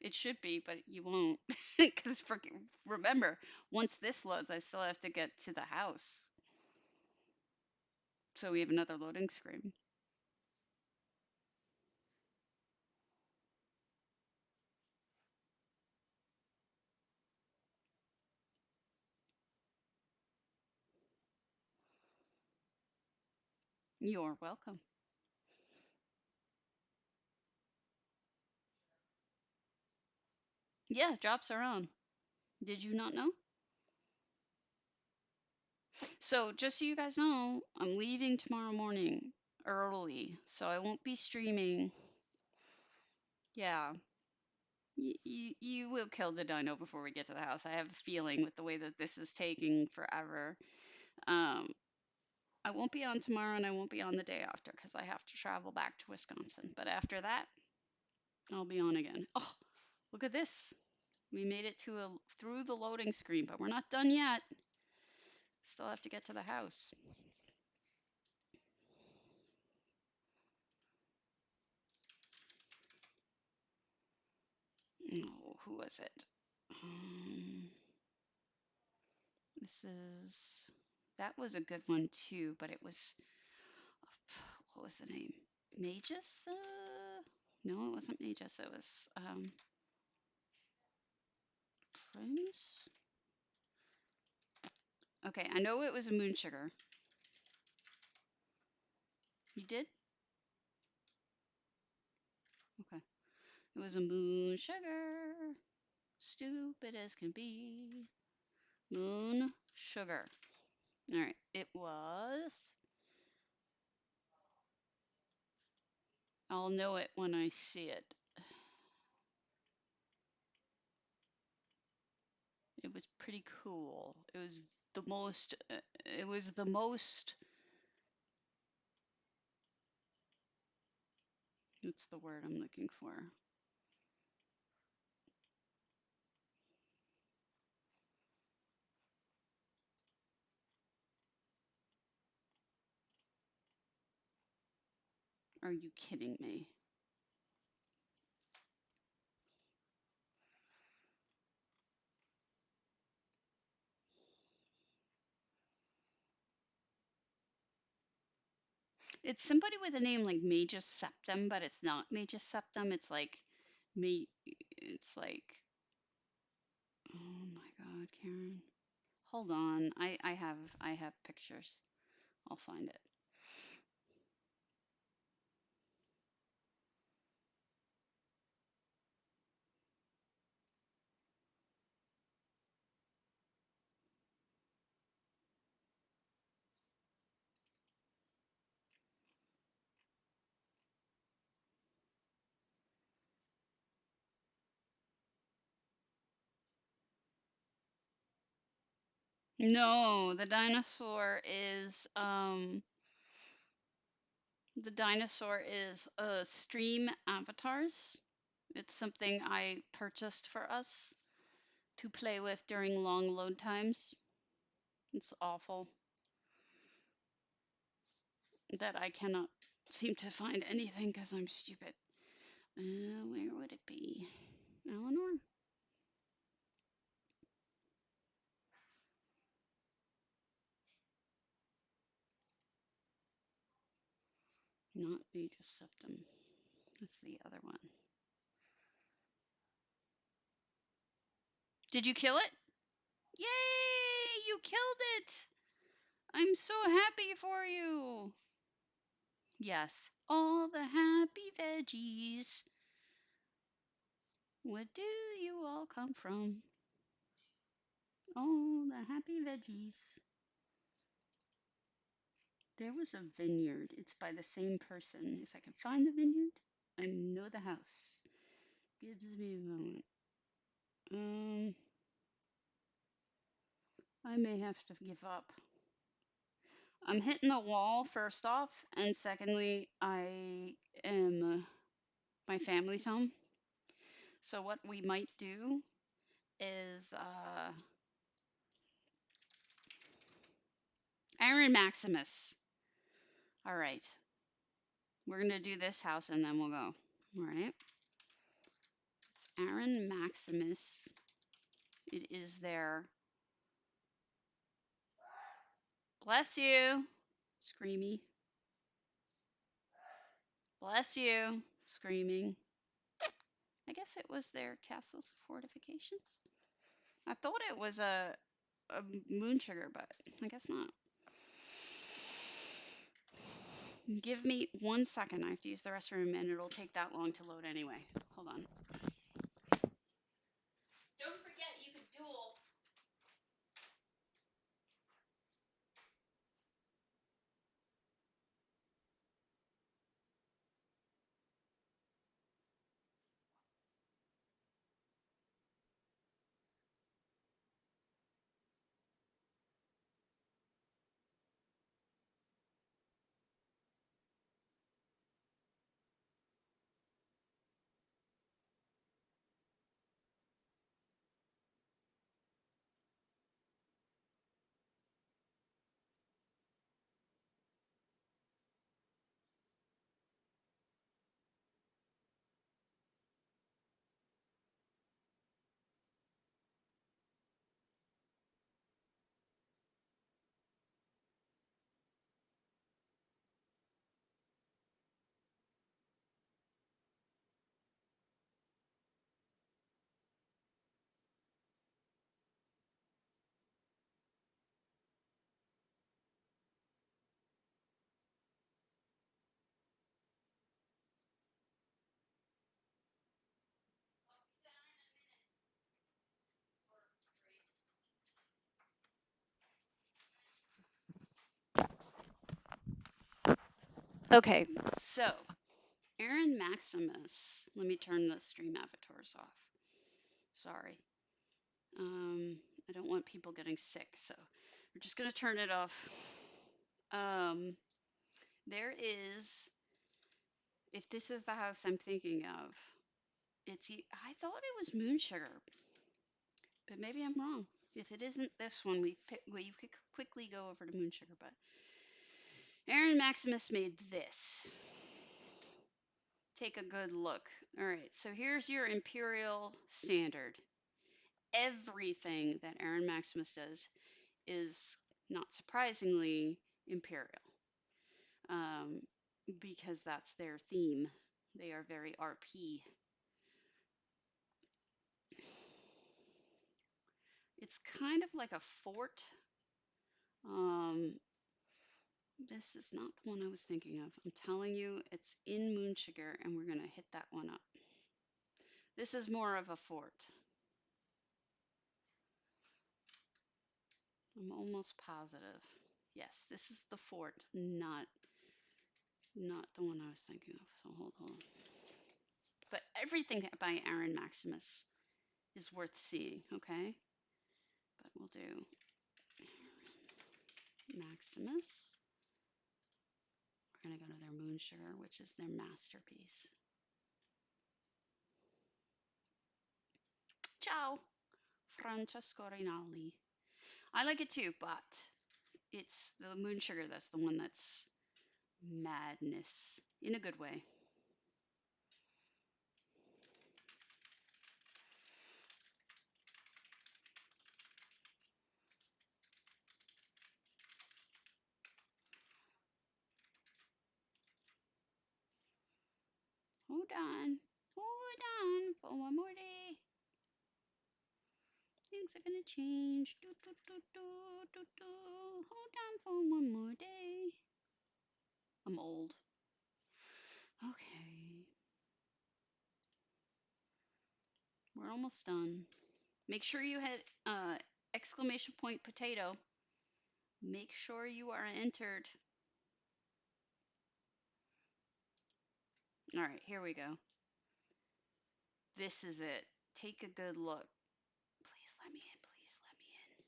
It should be, but you won't because remember, once this loads, I still have to get to the house. So we have another loading screen. You're welcome. Yeah, drops are on. Did you not know? So, just so you guys know, I'm leaving tomorrow morning early, so I won't be streaming. Yeah, You will kill the dino before we get to the house. I have a feeling with the way that this is taking forever. Um, I won't be on tomorrow and I won't be on the day after because I have to travel back to Wisconsin. But after that, I'll be on again. Oh, look at this. We made it through the loading screen, but we're not done yet. Still have to get to the house. Oh, who was it? This is that was a good one too, but it was what was the name? Magus? No, it wasn't Magus. It was Prince. Okay, I know it was a moon sugar. You did? Okay. It was a moon sugar. Stupid as can be. Moon sugar. All right. It was. I'll know it when I see it. It was pretty cool. It was the most. It was the most. What's the word I'm looking for? Are you kidding me? It's somebody with a name like Magus Septum, but it's not Magus Septum. It's like me. It's like. Oh my God, Karen. Hold on. I have pictures. I'll find it. No, the dinosaur is Stream Avatars. It's something I purchased for us to play with during long load times. It's awful that I cannot seem to find anything because I'm stupid. Where would it be? Eleanor? Not Magus Septum. That's the other one. Did you kill it? Yay! You killed it! I'm so happy for you. Yes, all the happy veggies. Where do you all come from? All the happy veggies. There was a vineyard. It's by the same person. If I can find the vineyard, I know the house. Gives me a moment. I may have to give up. I'm hitting a wall first off, and secondly, I am my family's home. So what we might do is Aaron Maximus. All right. We're going to do this house and then we'll go. All right. It's Aaron Maximus. It is there. Bless you. Screamy. Bless you. Screaming. I guess it was their castles fortifications. I thought it was a moon sugar, but I guess not. Give me 1 second. I have to use the restroom and it'll take that long to load anyway. Hold on. Don't forget you can duel. Okay, so Aaron Maximus. Let me turn the stream avatars off. Sorry. Um, I don't want people getting sick, so we're just gonna turn it off. Um, there is, if this is the house I'm thinking of, I thought it was Moon Sugar, but maybe I'm wrong. If it isn't this one, you could quickly go over to Moon Sugar, but Aaron Maximus made this. Take a good look. All right, so here's your Imperial Standard. Everything that Aaron Maximus does is, not surprisingly, Imperial, um, because that's their theme. They are very RP. It's kind of like a fort. Um, this is not the one I was thinking of. I'm telling you, it's in Moonsugar, and we're going to hit that one up. This is more of a fort. I'm almost positive. Yes, this is the fort, not the one I was thinking of. So hold on. But everything by Aaron Maximus is worth seeing, okay? But we'll do Maximus. We're going to go to their Moon Sugar, which is their masterpiece. Ciao, Francesco Rinaldi. I like it too, but it's the Moon Sugar that's the one that's madness in a good way. Hold on for one more day. Things are gonna change. Do, do, do, do, do, do. Hold on for one more day. I'm old. Okay. We're almost done. Make sure you hit exclamation point potato. Make sure you are entered. All right, here we go. This is it. Take a good look. Please let me in. Please let me in.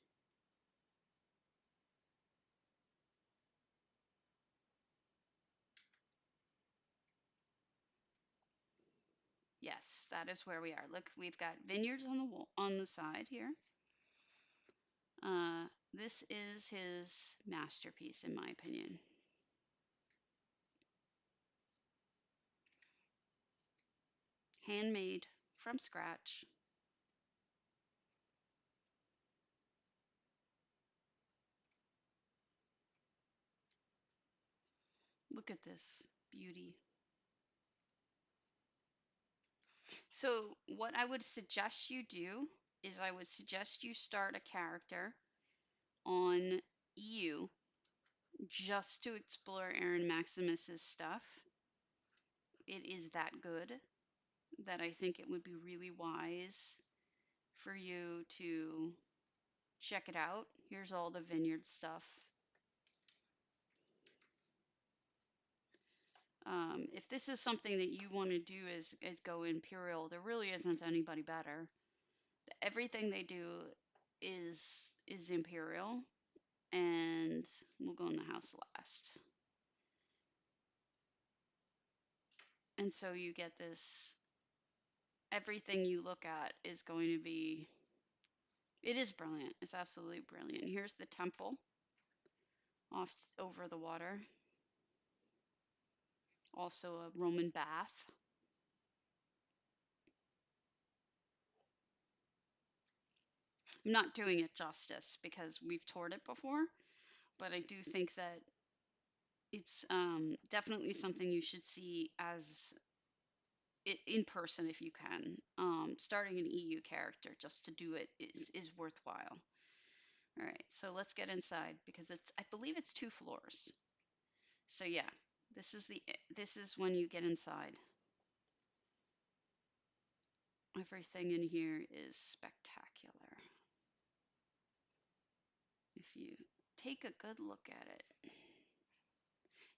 Yes, that is where we are. Look, we've got vineyards on the wall, on the side here. This is his masterpiece, in my opinion. Handmade from scratch. Look at this beauty. So, what I would suggest you do is I would suggest you start a character on EU just to explore Aaron Maximus's stuff. It is that good that I think it would be really wise for you to check it out. Here's all the vineyard stuff. If this is something that you want to do is go Imperial, there really isn't anybody better. Everything they do is Imperial, and we'll go in the house last. And so you get this, everything you look at is going to be, it is brilliant. It's absolutely brilliant. Here's the temple off over the water. Also a Roman bath. I'm not doing it justice because we've toured it before, but I do think that it's definitely something you should see as in person if you can. Starting an EU character just to do it is worthwhile. All right, so let's get inside because I believe it's 2 floors. So yeah, this is when you get inside. Everything in here is spectacular. If you take a good look at it.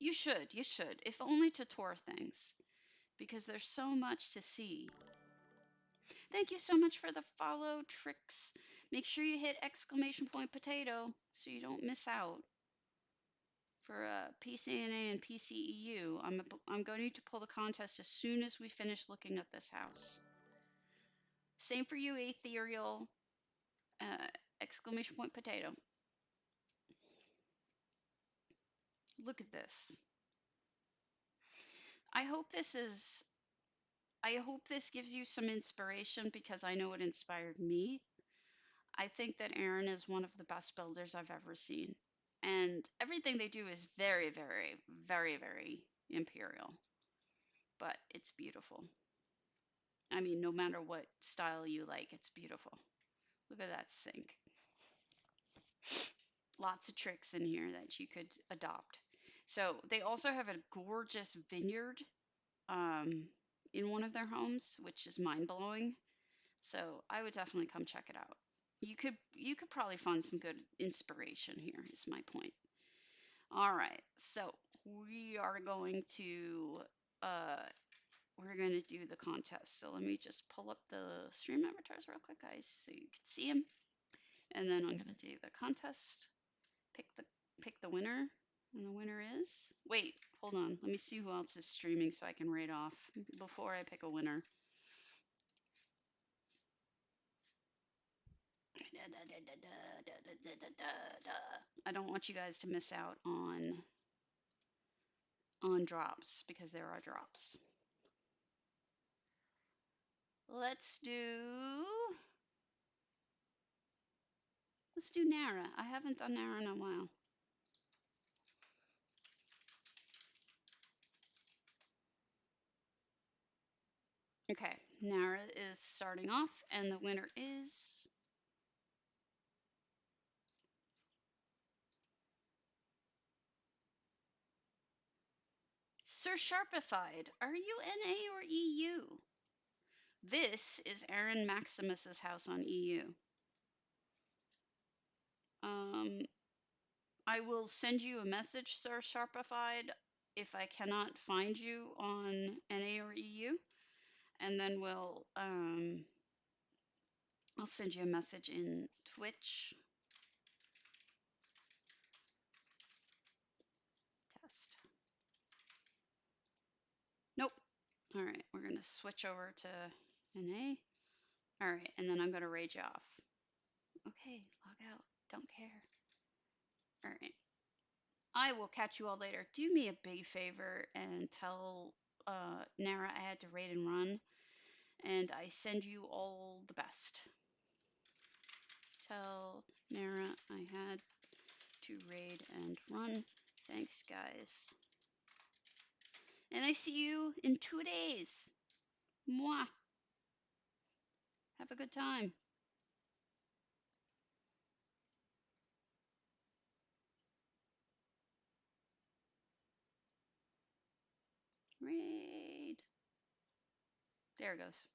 You should. If only to tour things, because there's so much to see. Thank you so much for the follow, Tricks. Make sure you hit !potato so you don't miss out. For PCNA and PCEU, I'm going to pull the contest as soon as we finish looking at this house. Same for you, Ethereal, !potato. Look at this. I hope this gives you some inspiration, because I know it inspired me. I think that Aaron is one of the best builders I've ever seen. And everything they do is very, very, very, very imperial. But it's beautiful. I mean, no matter what style you like, it's beautiful. Look at that sink. Lots of tricks in here that you could adopt. So they also have a gorgeous vineyard in one of their homes, which is mind-blowing. So I would definitely come check it out. You could probably find some good inspiration here, is my point. All right, so we are going to do the contest. So let me just pull up the stream avatars real quick, guys, so you can see them. And then I'm gonna do the contest. Pick the winner, and the winner is. Wait, hold on. Let me see who else is streaming so I can rate off before I pick a winner. I don't want you guys to miss out on drops, because there are drops. Let's do Nara. I haven't done Nara in a while. Okay, Nara is starting off, and the winner is Sir Sharpified. Are you NA or EU? This is Aaron Maximus's house on EU. I will send you a message, Sir Sharpified, if I cannot find you on NA or EU, and then I'll send you a message in Twitch. Test. Nope. All right, we're gonna switch over to NA. All right, and then I'm gonna raid you off. Okay, log out. Don't care. All right. I will catch you all later. Do me a big favor and tell Nara I had to raid and run, and I send you all the best. Tell Nara I had to raid and run. Thanks, guys. And I see you in 2 days. Mwah. Have a good time. Raid. There it goes.